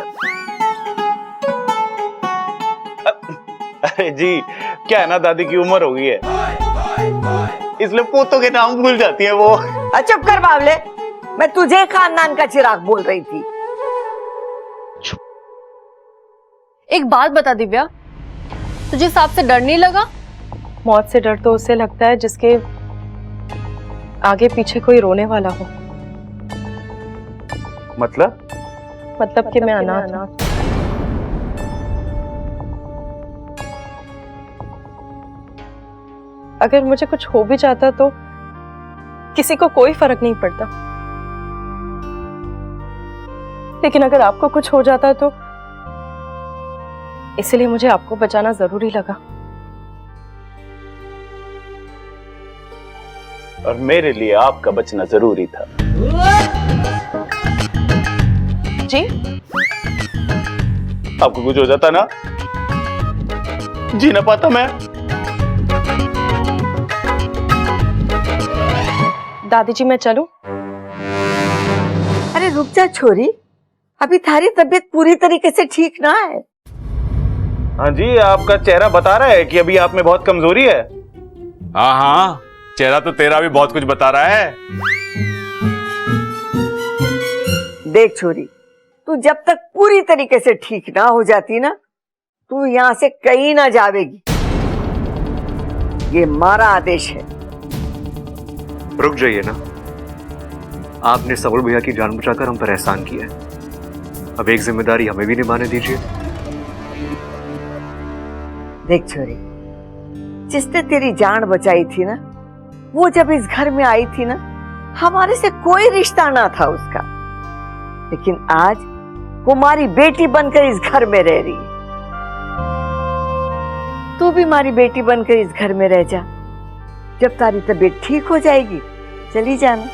अरे जी, क्या है ना, दादी की उम्र हो गई है इसलिए पोतों के नाम भूल जाती है वो। चुप कर बावले, मैं तुझे खानदान का चिराग बोल रही थी। एक बात बता दिव्या, तुझे सांप से डर नहीं लगा? मौत से डर तो उसे लगता है जिसके आगे पीछे कोई रोने वाला हो। मतलब कि मैं अनाथ हूं। अगर मुझे कुछ हो भी जाता तो किसी को कोई फर्क नहीं पड़ता, लेकिन अगर आपको कुछ हो जाता तो इसलिए मुझे आपको बचाना जरूरी लगा। और मेरे लिए आपका बचना जरूरी था। जी आपको कुछ हो जाता ना, जी ना पाता मैं। दादी जी मैं चलूं? अरे रुक जा छोरी, अभी थारी तबीयत पूरी तरीके से ठीक ना है। हाँ जी, आपका चेहरा बता रहा है कि अभी आप में बहुत कमजोरी है। हाँ हाँ, चेहरा तो तेरा भी बहुत कुछ बता रहा है। देख छोरी, तू जब तक पूरी तरीके से ठीक ना हो जाती ना, तू यहाँ से कहीं ना जावेगी। ये हमारा आदेश है। रुक जाइए ना, आपने सबुर भैया की जान बचाकर हम पर एहसान किया है, अब एक जिम्मेदारी हमें भी निभाने दीजिए। देख छोरी, जिसने तेरी जान बचाई थी ना, वो जब इस घर में आई थी ना, हमारे से कोई रिश्ता ना था उसका, लेकिन आज वो हमारी बेटी बनकर इस घर में रह रही है। तू भी हमारी बेटी बनकर इस घर में रह जा। जब तारी तबीयत ठीक हो जाएगी चली जाना।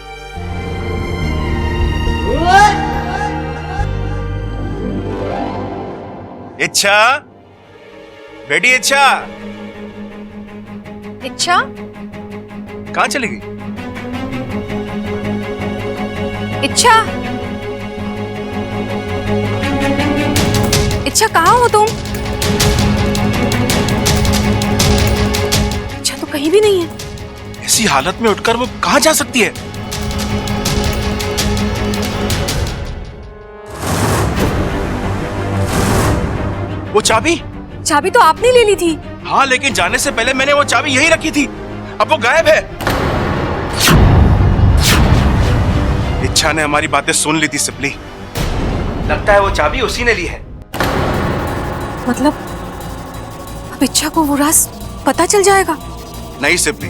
इच्छा, बेटी इच्छा, इच्छा कहाँ चली गई? इच्छा इच्छा कहाँ हो तुम? इच्छा तो कहीं भी नहीं है। ऐसी हालत में उठकर वो कहाँ जा सकती है? वो चाबी तो आपने ले ली थी। हाँ, लेकिन जाने से पहले मैंने वो चाबी यही रखी थी। अब वो गायब है। इच्छा ने हमारी बातें सुन ली थी सिपली। लगता है वो चाबी उसी ने ली है। मतलब अब इच्छा को वो राज पता चल जाएगा? नहीं सिपली,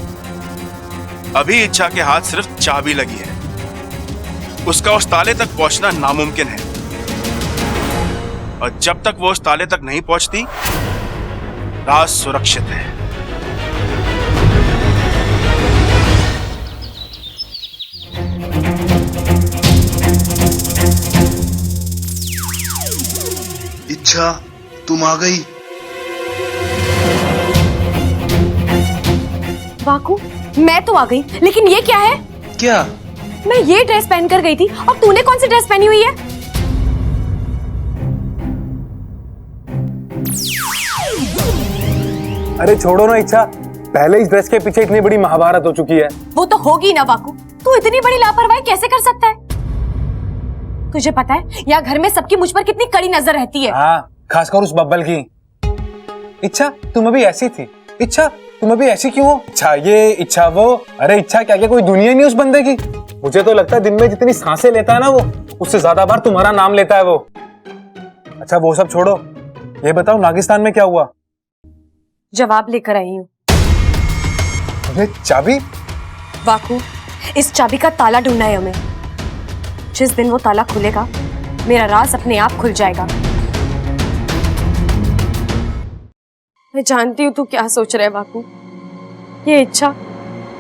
अभी इच्छा के हाथ सिर्फ चाबी लगी है। उसका उस ताले तक पहुंचना नामुमकिन है, और जब तक वो उस ताले तक नहीं पहुंचती, राज सुरक्षित है। इच्छा, तुम आ गई। वाकू, मैं तो आ गई, लेकिन ये क्या है? क्या? मैं ये ड्रेस पहन कर गई थी और तूने कौन सी ड्रेस पहनी हुई है? अरे छोड़ो ना इच्छा, पहले इस ड्रेस के पीछे इतनी बड़ी महाभारत हो चुकी है। वो तो होगी ना वाकू, तू इतनी बड़ी लापरवाही कैसे कर सकता है? तुझे पता है यहाँ घर में सबकी मुझ पर कितनी कड़ी नजर रहती है। हाँ, खासकर उस बब्बल की। इच्छा तुम अभी ऐसी थी, इच्छा तुम अभी ऐसी क्यों हो? इच्छा ये, इच्छा वो। अरे इच्छा क्या क्या कोई दुनिया नहीं उस बंदे की? मुझे तो लगता है दिन में जितनी सांसें लेता है ना वो, उससे ज्यादा बार तुम्हारा नाम लेता है वो। अच्छा वो सब छोड़ो, ये बताओ नागिस्तान में क्या हुआ? जवाब लेकर आई हूँ। अरे चाबी? वाकू, इस चाबी का ताला ढूंढना है हमें। जिस दिन वो ताला खुलेगा, मेरा राज अपने आप खुल जाएगा। मैं जानती हूँ तू क्या सोच रहा है वाकू। ये इच्छा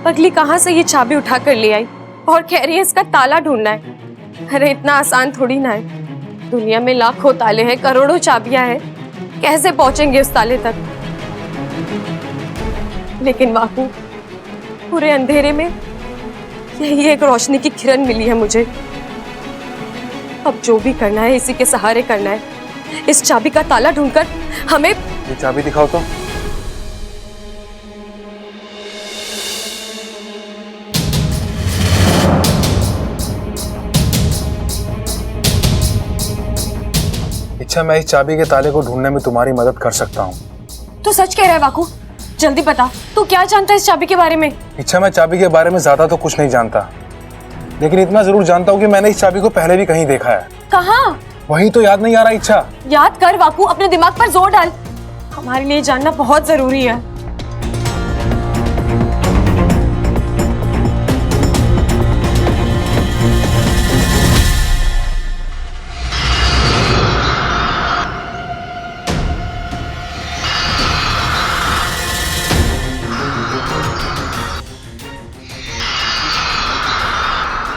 पगली कहाँ से ये चाबी उठा कर ले आई और कह रही है इसका ताला ढूंढना है। अरे इतना आसान थोड़ी ना है, दुनिया में लाखों ताले हैं, करोड़ों चाबियां हैं, कैसे पहुंचेंगे उस ताले तक? लेकिन वाकू, पूरे अंधेरे में यही एक रोशनी की किरण मिली है मुझे। अब जो भी करना है इसी के सहारे करना है। इस चाबी का ताला ढूंढकर हमें। ये चाबी दिखाओ तो। इच्छा, मैं इस चाबी के ताले को ढूंढने में तुम्हारी मदद कर सकता हूँ। तो सच कह रहा है वाकू, जल्दी बता तू क्या जानता है इस चाबी के बारे में? इच्छा, मैं चाबी के बारे में ज्यादा तो कुछ नहीं जानता, लेकिन इतना जरूर जानता हूँ कि मैंने इस चाबी को पहले भी कहीं देखा है। कहाँ? वही तो याद नहीं आ रहा। इच्छा याद कर वाकू, अपने दिमाग पर जोर डाल, हमारे लिए जानना बहुत जरूरी है।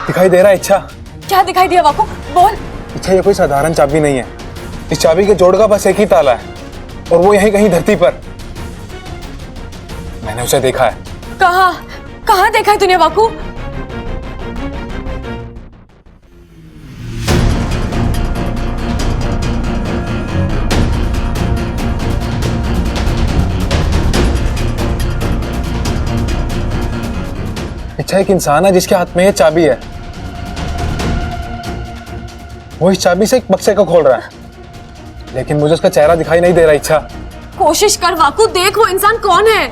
दिखाई दे रहा है इच्छा? क्या दिखाई दिया वाकू? बोल। इच्छा ये कोई साधारण चाबी नहीं है। इस चाबी के जोड़ का बस एक ही ताला है और वो यहीं कहीं धरती पर। मैंने उसे देखा है। कहाँ कहाँ देखा है तूने वाकू? इच्छा एक इंसान है जिसके हाथ में ये चाबी है। वो इस चाबी से एक बक्से को खोल रहा है, लेकिन मुझे उसका चेहरा दिखाई नहीं दे रहा। इच्छा कोशिश कर वाकू, देख वो इंसान कौन है।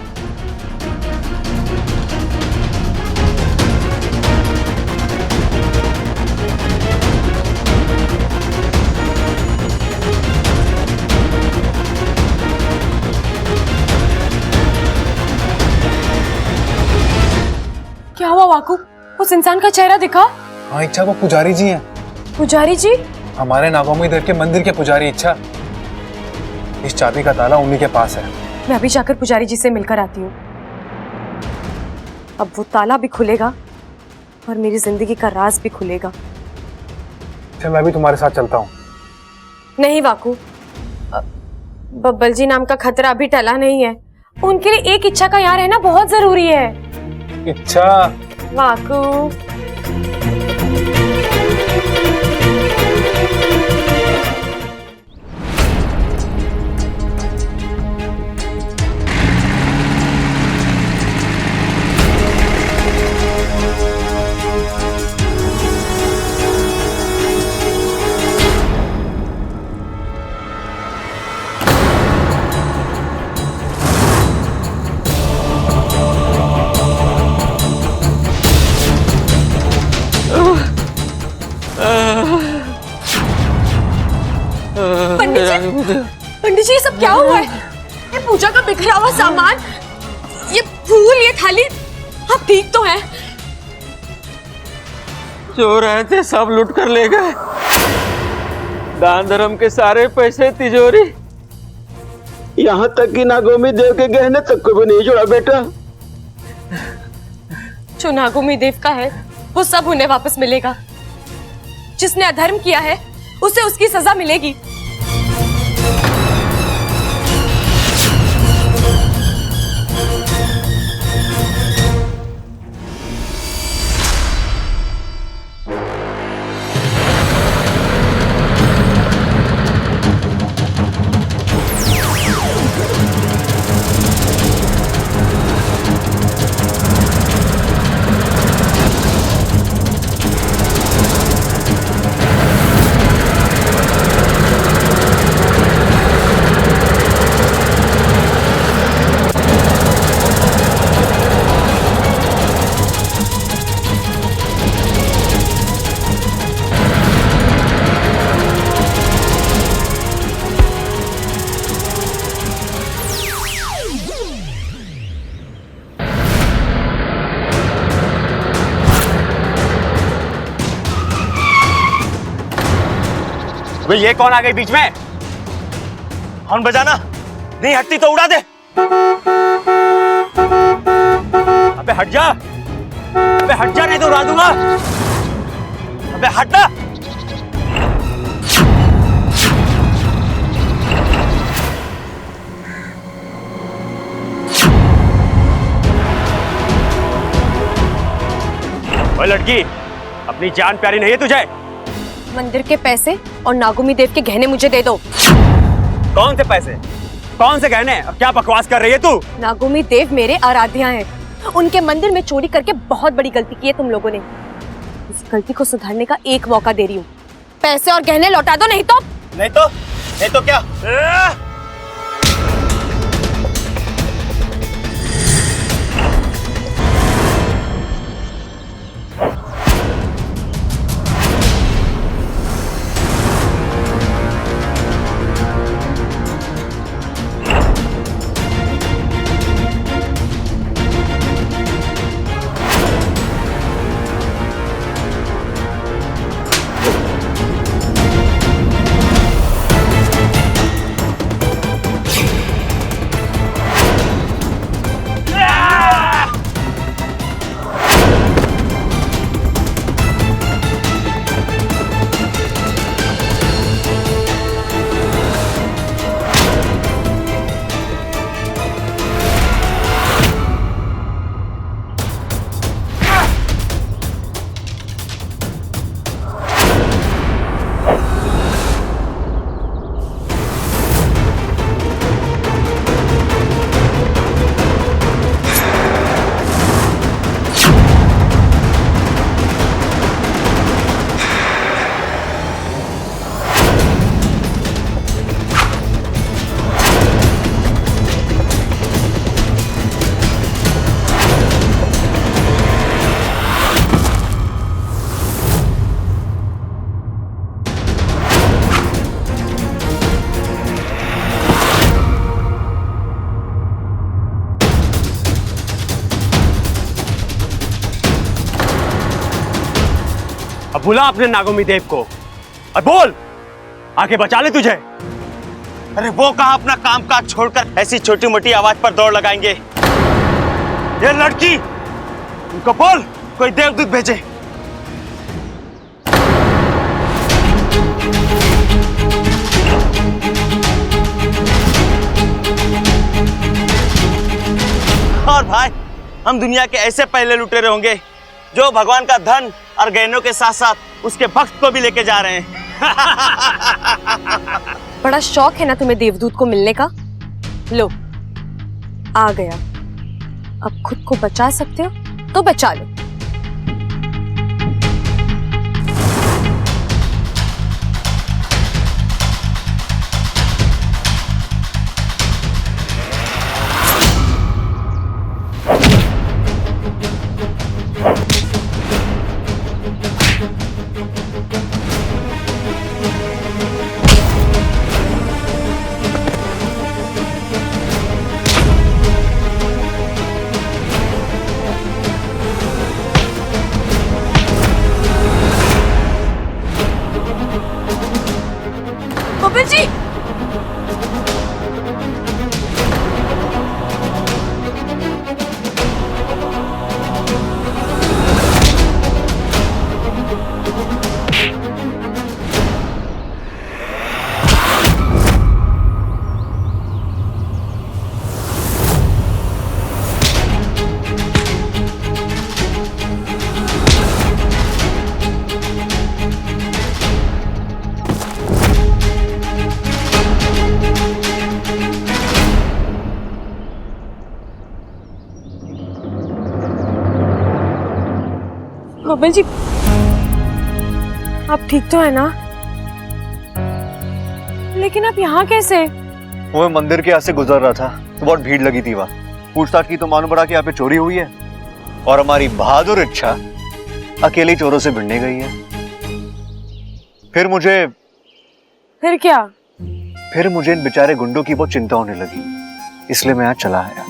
क्या हुआ वाकू? उस इंसान का चेहरा दिखा? हाँ इच्छा, वो पुजारी जी हैं। पुजारी जी? हमारे नागोमी देव के मंदिर के पुजारी। इच्छा इस चाबी का ताला उन्हीं के पास है। मैं अभी जाकर पुजारी जी से मिलकर आती हूँ। अब वो ताला भी खुलेगा और मेरी जिंदगी का राज भी खुलेगा। चल मैं भी तुम्हारे साथ चलता हूँ। नहीं वाकू, बब्बल जी नाम का खतरा अभी टला नहीं है। उनके लिए एक इच्छा का यहाँ रहना बहुत जरूरी है। इच्छा। वाकू। पंडित जी, ये सब क्या हुआ है? ये पूजा का बिखरा हुआ सामान, ये फूल, ये थाली, आप ठीक तो हैं? जो रहे थे सब लूट कर ले गए। दान धर्म के सारे पैसे, तिजोरी, यहाँ तक कि नागोमी देव के गहने तक को भी नहीं जोड़ा बेटा। जो नागोमी देव का है वो सब उन्हें वापस मिलेगा। जिसने अधर्म किया है उसे उसकी सजा मिलेगी। अबे ये कौन आ गई बीच में? हॉर्न बजाना नहीं हटती तो उड़ा दे। अबे हट जा, अबे हट जा नहीं तो उड़ा दूंगा। अबे हट ना। ओए लड़की, अपनी जान प्यारी नहीं है तुझे? मंदिर के पैसे और नागोमी देव के गहने मुझे दे दो। कौन से पैसे, कौन से गहने? अब क्या बकवास कर रही है तू? नागोमी देव मेरे आराध्या हैं। उनके मंदिर में चोरी करके बहुत बड़ी गलती की है तुम लोगों ने। इस गलती को सुधारने का एक मौका दे रही हूँ। पैसे और गहने लौटा दो, नहीं तो क्या? बुला अपने नागोमी देव को और बोल आके बचा ले तुझे। अरे वो कहाँ अपना काम काज छोड़कर ऐसी छोटी मोटी आवाज पर दौड़ लगाएंगे। ये लड़की, उनको बोल कोई देवदूत भेजे। और भाई, हम दुनिया के ऐसे पहले लुटेरे होंगे जो भगवान का धन और गहनों के साथ साथ उसके भक्त को भी लेके जा रहे हैं। बड़ा शौक है ना तुम्हें देवदूत को मिलने का। लो आ गया, अब खुद को बचा सकते हो तो बचा लो। गोविंद जी, गोविंद जी, आप ठीक तो है ना? लेकिन आप यहाँ कैसे? वो मंदिर के यहाँ से गुजर रहा था तो बहुत भीड़ लगी थी वहाँ। पूछताछ की तो मालूम पड़ा कि यहाँ पे चोरी हुई है और हमारी बहादुर इच्छा अकेली चोरों से भिड़ने गई है। फिर क्या? फिर मुझे इन बेचारे गुंडों की बहुत चिंता होने लगी, इसलिए मैं यहाँ चला आया।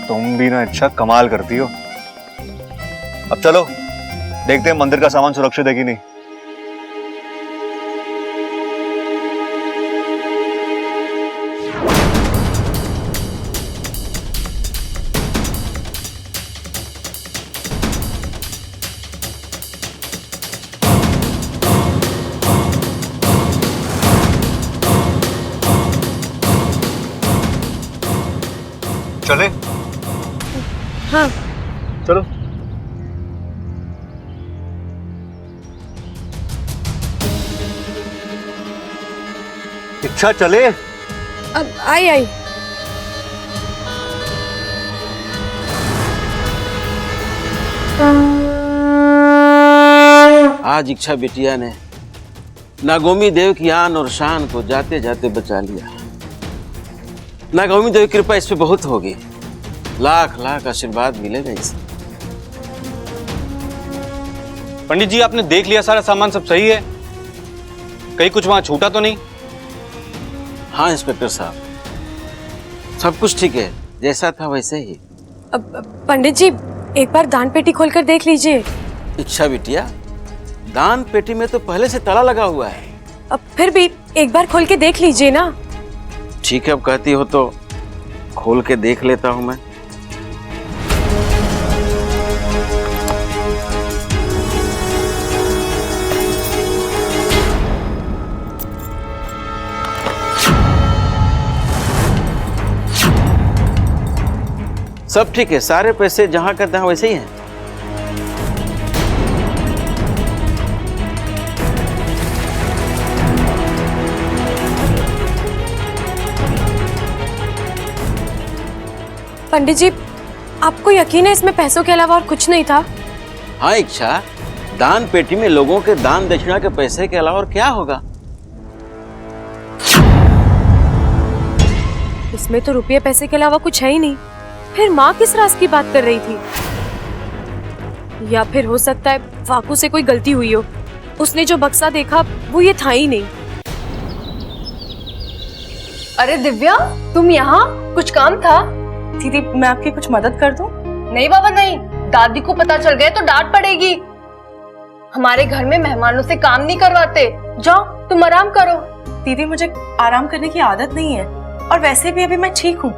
तुम भी ना अच्छा कमाल करती हो। अब चलो देखते हैं मंदिर का सामान सुरक्षित है कि नहीं। चले? हाँ चलो। इच्छा चले? अब आई। आज इच्छा बिटिया ने नागोमी देव की आन और शान को जाते जाते बचा लिया। नागोमी देव की कृपा इस पे बहुत होगी। लाख लाख आशीर्वाद मिलेगा इसे। पंडित जी, आपने देख लिया सारा सामान सब सही है? कहीं कुछ वहां छूटा तो नहीं? हाँ इंस्पेक्टर साहब, सब कुछ ठीक है, जैसा था वैसे ही। अब पंडित जी, एक बार दान पेटी खोलकर देख लीजिए। इच्छा बिटिया, दान पेटी में तो पहले से ताला लगा हुआ है। अब फिर भी एक बार खोल के देख लीजिए ना। ठीक है, अब कहती हो तो खोल के देख लेता हूं मैं। सब ठीक है, सारे पैसे जहां का तहां वैसे ही हैं। पंडित जी, आपको यकीन है इसमें पैसों के अलावा और कुछ नहीं था? हाँ इच्छा, दान पेटी में लोगों के दान दक्षिणा के पैसे के अलावा और क्या होगा? इसमें तो रुपये पैसे के अलावा कुछ है ही नहीं। फिर माँ किस राज की बात कर रही थी? या फिर हो सकता है वाकू से कोई गलती हुई हो, उसने जो बक्सा देखा वो ये था ही नहीं। अरे दिव्या, तुम यहाँ? कुछ काम था? दीदी, मैं आपकी कुछ मदद कर दूं? नहीं बाबा नहीं, दादी को पता चल गया तो डांट पड़ेगी। हमारे घर में मेहमानों से काम नहीं करवाते। जाओ तुम आराम करो। दीदी मुझे आराम करने की आदत नहीं है, और वैसे भी अभी मैं ठीक हूँ।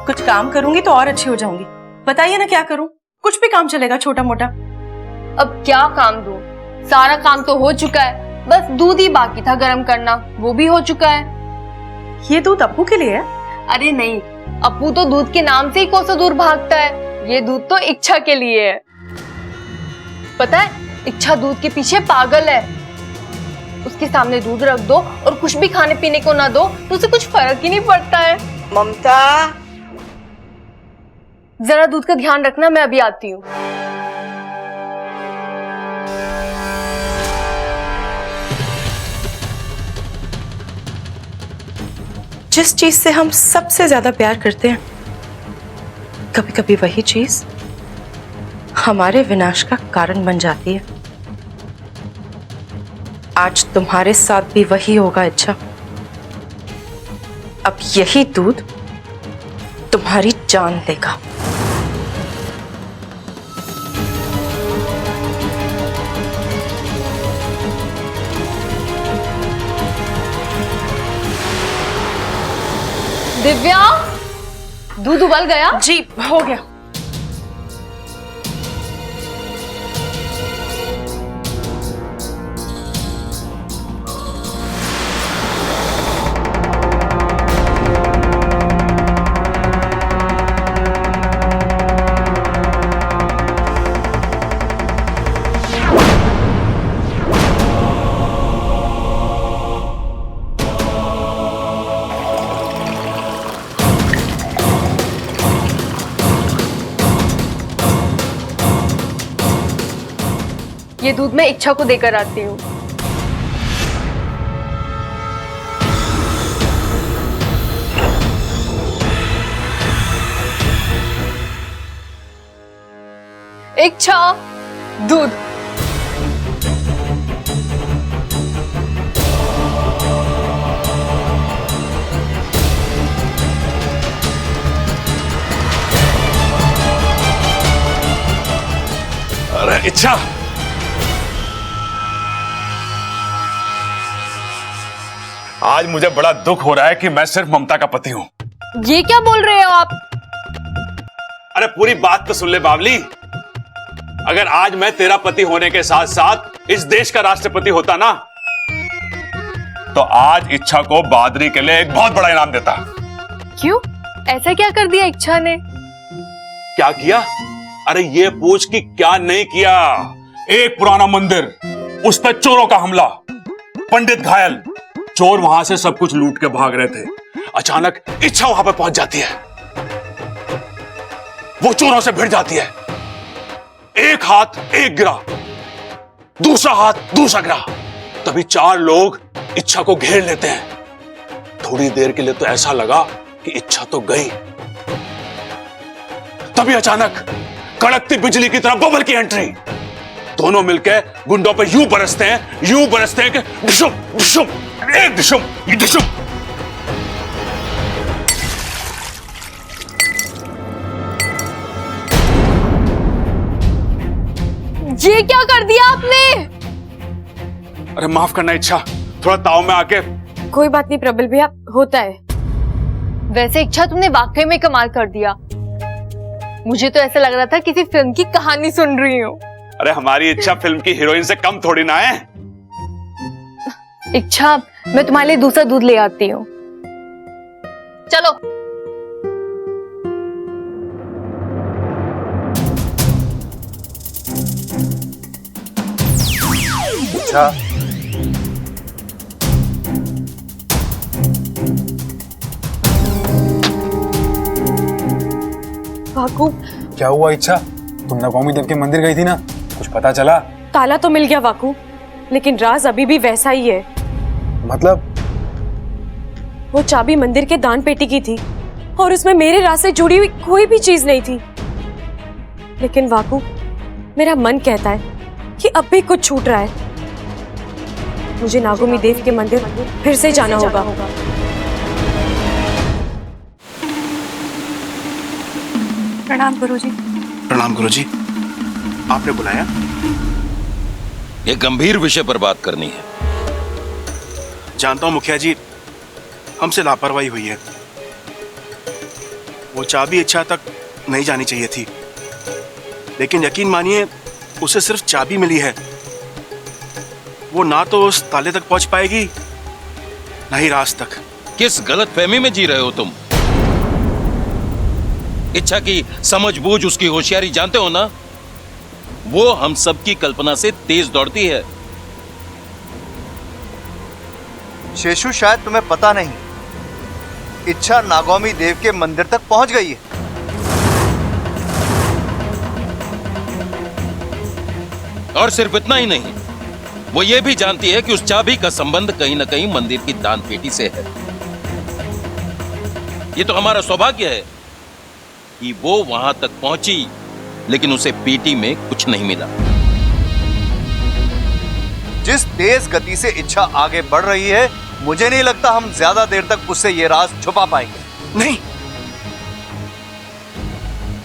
कुछ काम करूंगी तो और अच्छी हो जाऊंगी। बताइए ना क्या करूं? कुछ भी काम चलेगा, छोटा मोटा। अब क्या काम दूं? सारा काम तो हो चुका है, बस दूध ही बाकी था गर्म करना, वो भी हो चुका है। ये दूध अप्पू के लिए है? अरे नहीं, अप्पू तो दूध के नाम से ही कोसों दूर भागता है। ये दूध तो इच्छा के लिए है। पता है, इच्छा दूध के पीछे पागल है। उसके सामने दूध रख दो और कुछ भी खाने पीने को ना दो तो उसे कुछ फर्क ही नहीं पड़ता है। ममता, जरा दूध का ध्यान रखना, मैं अभी आती हूँ। जिस चीज से हम सबसे ज्यादा प्यार करते हैं, कभी कभी वही चीज हमारे विनाश का कारण बन जाती है। आज तुम्हारे साथ भी वही होगा इच्छा। अब यही दूध तुम्हारी जान लेगा। दिव्या, दूध उबल गया? जी हो गया। ये दूध मैं इच्छा को देकर आती हूँ। इच्छा, दूध। अरे इच्छा, आज मुझे बड़ा दुख हो रहा है कि मैं सिर्फ ममता का पति हूं। ये क्या बोल रहे हो आप? अरे पूरी बात तो सुन ले बावली। अगर आज मैं तेरा पति होने के साथ साथ इस देश का राष्ट्रपति होता ना, तो आज इच्छा को बहादुरी के लिए एक बहुत बड़ा इनाम देता। क्यों? ऐसा क्या कर दिया इच्छा ने? क्या किया? अरे ये पूछ कि क्या नहीं किया। एक पुराना मंदिर, उस पर चोरों का हमला, पंडित घायल, चोर वहां से सब कुछ लूट के भाग रहे थे। अचानक इच्छा वहां पर पहुंच जाती है। वो चोरों से भिड़ जाती है। एक हाथ एक गिरा, दूसरा हाथ दूसरा गिरा। तभी 4 लोग इच्छा को घेर लेते हैं। थोड़ी देर के लिए तो ऐसा लगा कि इच्छा तो गई। तभी अचानक कड़कती बिजली की तरह बबल की एंट्री। दोनों मिलकर गुंडों पे यूं बरसते हैं कि डिशुम डिशुम, एक डिशुम, ये डिशुम। ये क्या कर दिया आपने? अरे माफ करना इच्छा, थोड़ा ताव में आके। कोई बात नहीं प्रबल भैया, होता है। वैसे इच्छा तुमने वाकई में कमाल कर दिया। मुझे तो ऐसा लग रहा था किसी फिल्म की कहानी सुन रही हूँ। अरे हमारी इच्छा फिल्म की हीरोइन से कम थोड़ी ना है। इच्छा, मैं तुम्हारे लिए दूसरा दूध ले आती हूँ। चलो। अच्छा, वाकू, क्या हुआ इच्छा? तुम नगौमी देव के मंदिर गई थी ना, कुछ पता चला? ताला तो मिल गया वाकू, लेकिन राज अभी भी वैसा ही है। मतलब? वो चाबी मंदिर के दान पेटी की थी और उसमें मेरे राज से जुड़ी हुई कोई भी चीज नहीं थी। लेकिन वाकू, मेरा मन कहता है कि अब भी कुछ छूट रहा है। मुझे नागोमी देव के मंदिर फिर से जाना होगा। प्रणाम गुरुजी। प्रणाम गुरुजी। आपने बुलाया? ये गंभीर विषय पर बात करनी है। जानता हूं मुखिया जी, हमसे लापरवाही हुई है। वो चाबी इच्छा तक नहीं जानी चाहिए थी, लेकिन यकीन मानिए उसे सिर्फ चाबी मिली है। वो ना तो उस ताले तक पहुंच पाएगी, ना ही राज तक। किस गलतफहमी में जी रहे हो तुम? इच्छा की समझबूझ, उसकी होशियारी जानते हो ना? वो हम सबकी कल्पना से तेज दौड़ती है। शेषु, शायद तुम्हें पता नहीं, इच्छा नागौमी देव के मंदिर तक पहुंच गई है। और सिर्फ इतना ही नहीं, वो ये भी जानती है कि उस चाबी का संबंध कहीं ना कहीं मंदिर की दान पेटी से है। ये तो हमारा सौभाग्य है कि वो वहां तक पहुंची, लेकिन उसे पेटी में कुछ नहीं मिला। जिस तेज गति से इच्छा आगे बढ़ रही है, मुझे नहीं लगता हम ज्यादा देर तक उससे ये राज छुपा पाएंगे। नहीं,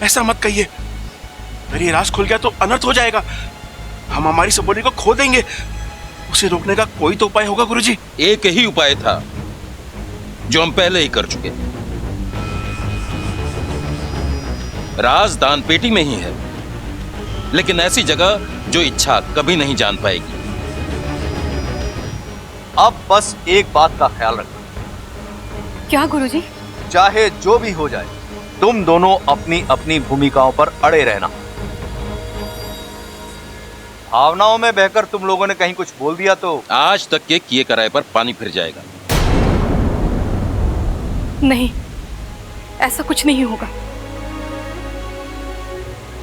ऐसा मत कहिए। अगर ये राज खुल गया तो अनर्थ हो जाएगा। हम हमारी सबोली को खो देंगे। उसे रोकने का कोई तो उपाय होगा गुरुजी। एक ही उपाय था जो हम पहले ही कर चुके। राज दान पेटी में ही है, लेकिन ऐसी जगह जो इच्छा कभी नहीं जान पाएगी। अब बस एक बात का ख्याल रखना। क्या गुरुजी? चाहे जो भी हो जाए, तुम दोनों अपनी अपनी भूमिकाओं पर अड़े रहना। भावनाओं में बहकर तुम लोगों ने कहीं कुछ बोल दिया तो आज तक के किए कराए पर पानी फिर जाएगा। नहीं, ऐसा कुछ नहीं होगा।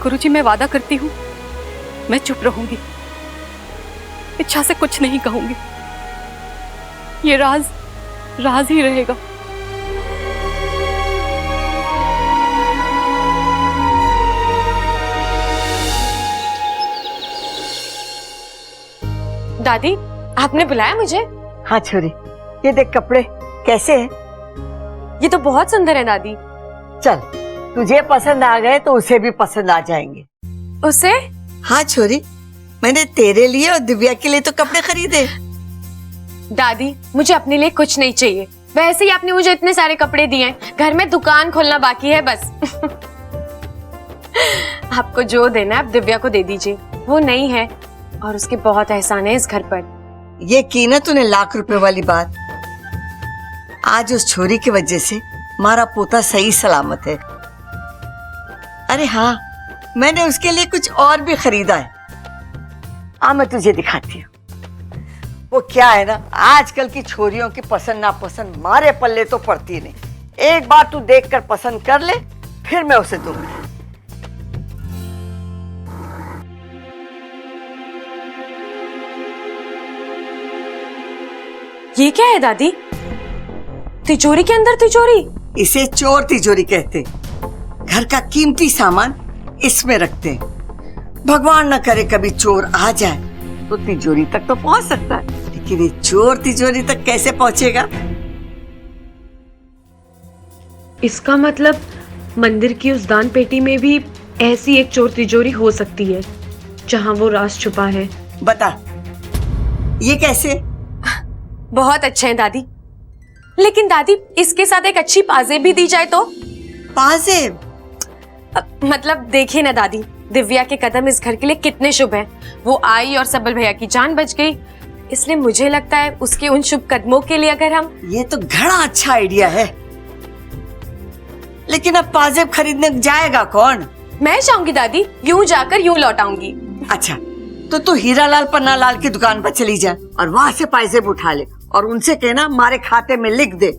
गुरुजी, मैं वादा करती हूँ, मैं चुप रहूंगी, इच्छा से कुछ नहीं कहूंगी। ये राज राज ही रहेगा। दादी, आपने बुलाया मुझे? हाँ छोरी, ये देख कपड़े कैसे हैं? ये तो बहुत सुंदर है दादी। चल, तुझे पसंद आ गए तो उसे भी पसंद आ जाएंगे। उसे? हाँ छोरी, मैंने तेरे लिए और दिव्या के लिए तो कपड़े खरीदे। दादी, मुझे अपने लिए कुछ नहीं चाहिए। वैसे ही आपने मुझे इतने सारे कपड़े दिए हैं, घर में दुकान खोलना बाकी है बस। आपको जो देना है आप दिव्या को दे दीजिए। वो नहीं है और उसके बहुत एहसान है इस घर पर। ये की ना तूने लाख रुपए वाली बात। आज उस छोरी की वजह से हमारा पोता सही सलामत है। अरे हाँ, मैंने उसके लिए कुछ और भी खरीदा है। आ मैं तुझे दिखाती हूँ। वो क्या है ना, आजकल की छोरियों की पसंद नापसंद मारे पल्ले तो पड़ती नहीं। एक बार तू देखकर पसंद कर ले, फिर मैं उसे दूंगी। ये क्या है दादी? तिजोरी के अंदर तिजोरी? इसे चोर तिजोरी कहते। घर का कीमती सामान इसमें रखते हैं। भगवान न करे कभी चोर आ जाए तो तिजोरी तक तो पहुंच सकता है, लेकिन ये चोर तिजोरी तक कैसे पहुंचेगा? इसका मतलब मंदिर की उस दान पेटी में भी ऐसी एक चोर तिजोरी हो सकती है जहां वो राज छुपा है। बता, ये कैसे? बहुत अच्छे हैं दादी, लेकिन दादी इसके साथ एक अच्छी पाजेब भी दी जाए तो? पाजेब? मतलब देखिए ना दादी, दिव्या के कदम इस घर के लिए कितने शुभ हैं। वो आई और सबल भैया की जान बच गई, इसलिए मुझे लगता है उसके उन शुभ कदमों के लिए अगर हम। ये तो बड़ा अच्छा आइडिया है, लेकिन अब पाजेब खरीदने जाएगा कौन? मैं जाऊंगी दादी, यूं जाकर यूं लौट आऊंगी। अच्छा, तो तू हीरालाल पन्नालाल की दुकान पर चली जा और वहां से पाजेब उठा ले और उनसे कहना हमारे खाते में लिख दे।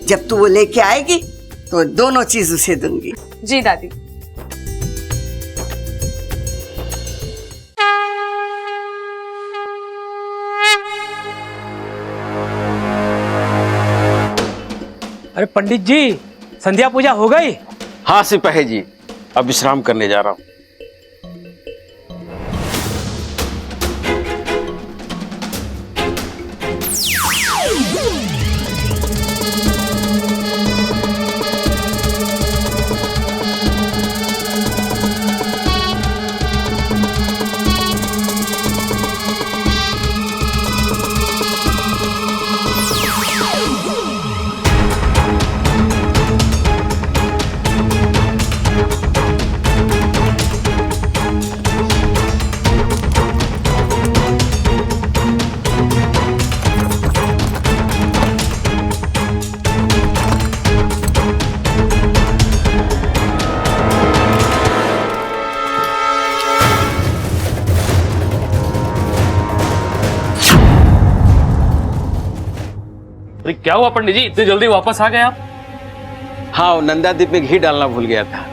जब तू वो लेके आएगी तो दोनों चीज उसे दूंगी। जी दादी। अरे पंडित जी, संध्या पूजा हो गई? हाँ सिपाही जी, अब विश्राम करने जा रहा हूँ। क्या हुआ पंडित जी, इतनी जल्दी वापस आ गए आप? हाँ, वो नंदादीप में घी डालना भूल गया था,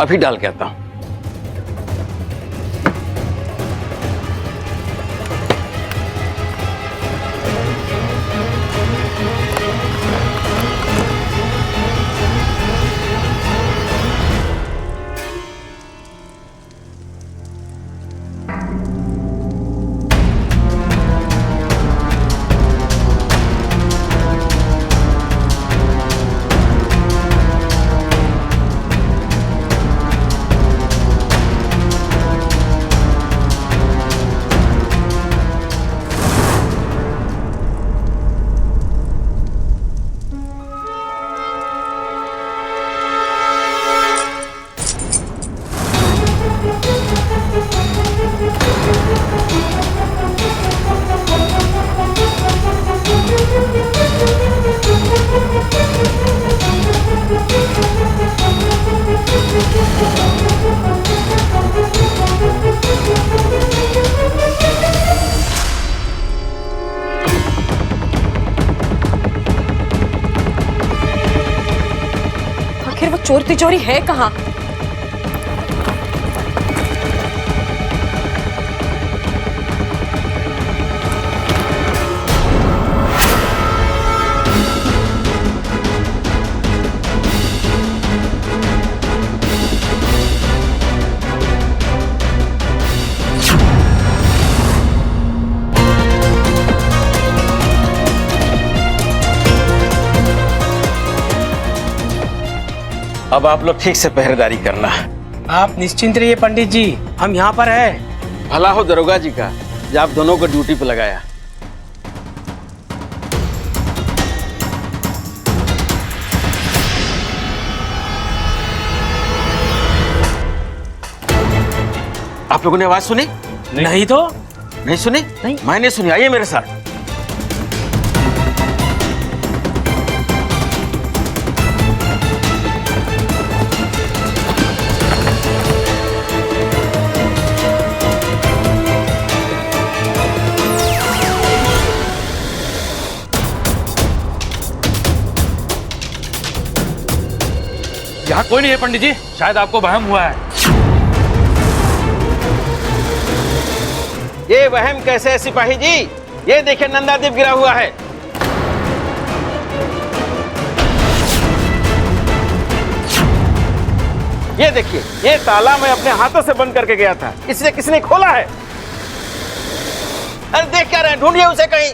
अभी डाल के आता हूँ। आखिर वो चोर तिजोरी है कहाँ? अब आप लोग ठीक से पहरेदारी करना। आप निश्चिंत रहिए पंडित जी, हम यहाँ पर है। भला हो दरोगा जी का, जो आप दोनों को ड्यूटी पे लगाया। आप लोगों ने आवाज सुनी? नहीं तो नहीं सुनी? नहीं, मैंने सुनी। आइए मेरे साथ। यहाँ कोई नहीं है पंडित जी, शायद आपको वहम हुआ है। ये वहम कैसे है सिपाही जी? ये देखिए नंदादीप गिरा हुआ है। ये देखिए, ये ताला मैं अपने हाथों से बंद करके गया था, इसे किसने खोला है? अरे देख क्या रहे हैं, ढूंढिए उसे कहीं।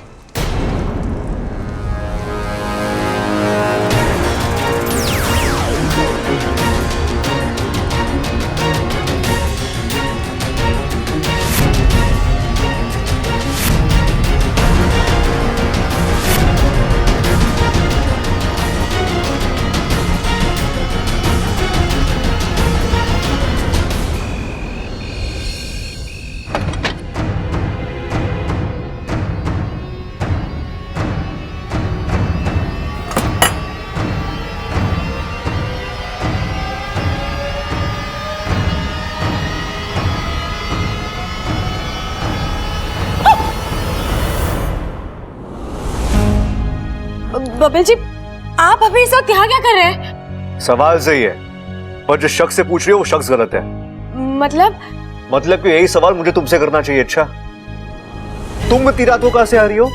बबल जी, आप अभी इस वक्त यहाँ क्या कर रहे हैं? सवाल सही है, पर जिस शख्स से पूछ रही हो वो शख्स गलत है। मतलब कि यही सवाल मुझे तुमसे करना चाहिए। अच्छा, तुम इतनी रात को कहां से आ रही हो?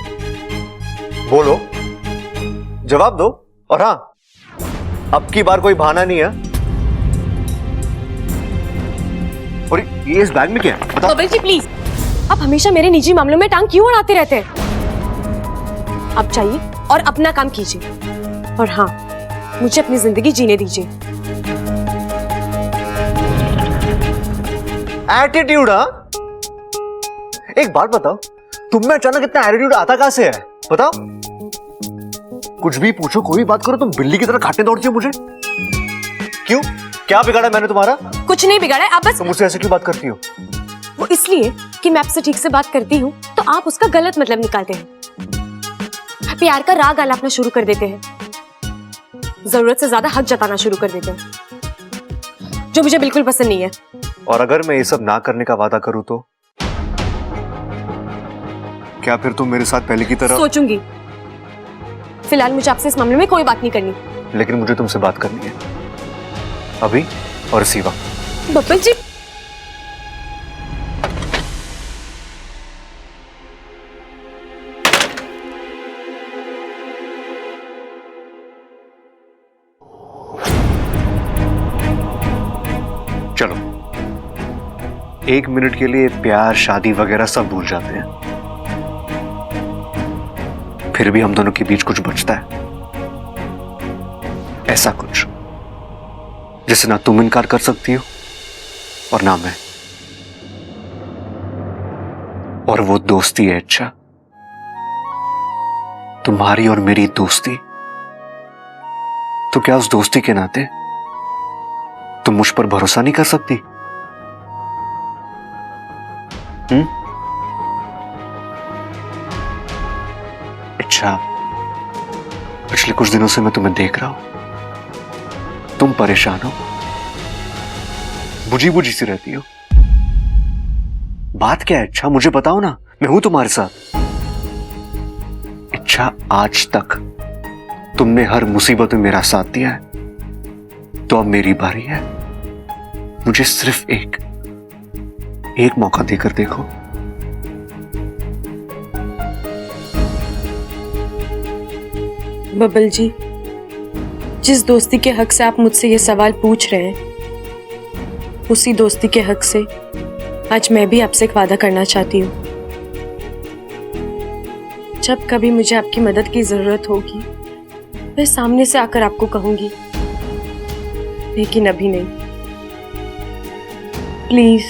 बोलो, जवाब दो। और हाँ, अब की बार कोई बहाना नहीं है। और ये इस बैग में क्या है? बबल जी प्लीज, आप हमेशा मेरे निजी मामलों में टांग क्यों अड़ाते रहते हैं? आप चाहिए और अपना काम कीजिए, और हाँ, मुझे अपनी जिंदगी जीने दीजिए। एटीट्यूड? हाँ, एक बात बताओ, तुम में अचानक इतना एटीट्यूड आता कहां से है? बताओ। कुछ भी पूछो, कोई भी बात करो, तुम बिल्ली की तरह काटने दौड़ती हो मुझे। क्यों? क्या बिगाड़ा मैंने तुम्हारा? कुछ नहीं बिगाड़ा है, आप बस। तो मुझसे ऐसे क्यों बात करती हो? वो इसलिए कि मैं आपसे ठीक से बात करती हूँ तो आप उसका गलत मतलब निकालते हैं, प्यार का राग आलापना शुरू कर देते हैं, जरूरत से ज्यादा हक जताना शुरू कर देते हैं, जो मुझे बिल्कुल पसंद नहीं है। और अगर मैं ये सब ना करने का वादा करूं तो क्या फिर तुम मेरे साथ पहले की तरह? सोचूंगी, फिलहाल मुझे आपसे इस मामले में कोई बात नहीं करनी। लेकिन मुझे तुमसे बात करनी है, अभी और इसी वक्त। बब्बल जी, चलो 1 मिनट के लिए प्यार शादी वगैरह सब भूल जाते हैं, फिर भी हम दोनों के बीच कुछ बचता है, ऐसा कुछ जिसे ना तुम इनकार कर सकती हो और ना मैं। और वो दोस्ती है इच्छा, तुम्हारी और मेरी दोस्ती। तो क्या उस दोस्ती के नाते तुम मुझ पर भरोसा नहीं कर सकती? अच्छा, पिछले कुछ दिनों से मैं तुम्हें देख रहा हूं, तुम परेशान हो, बुझी बुझी सी रहती हो। बात क्या है इच्छा, मुझे बताओ ना, मैं हूं तुम्हारे साथ। इच्छा, आज तक तुमने हर मुसीबत में मेरा साथ दिया है, तो अब मेरी बारी है। मुझे सिर्फ एक मौका देकर देखो। बब्बल जी, जिस दोस्ती के हक से आप मुझसे ये सवाल पूछ रहे हैं, उसी दोस्ती के हक से आज मैं भी आपसे एक वादा करना चाहती हूँ। जब कभी मुझे आपकी मदद की जरूरत होगी, मैं सामने से आकर आपको कहूंगी, लेकिन अभी नहीं। प्लीज।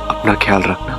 अपना ख्याल रखना।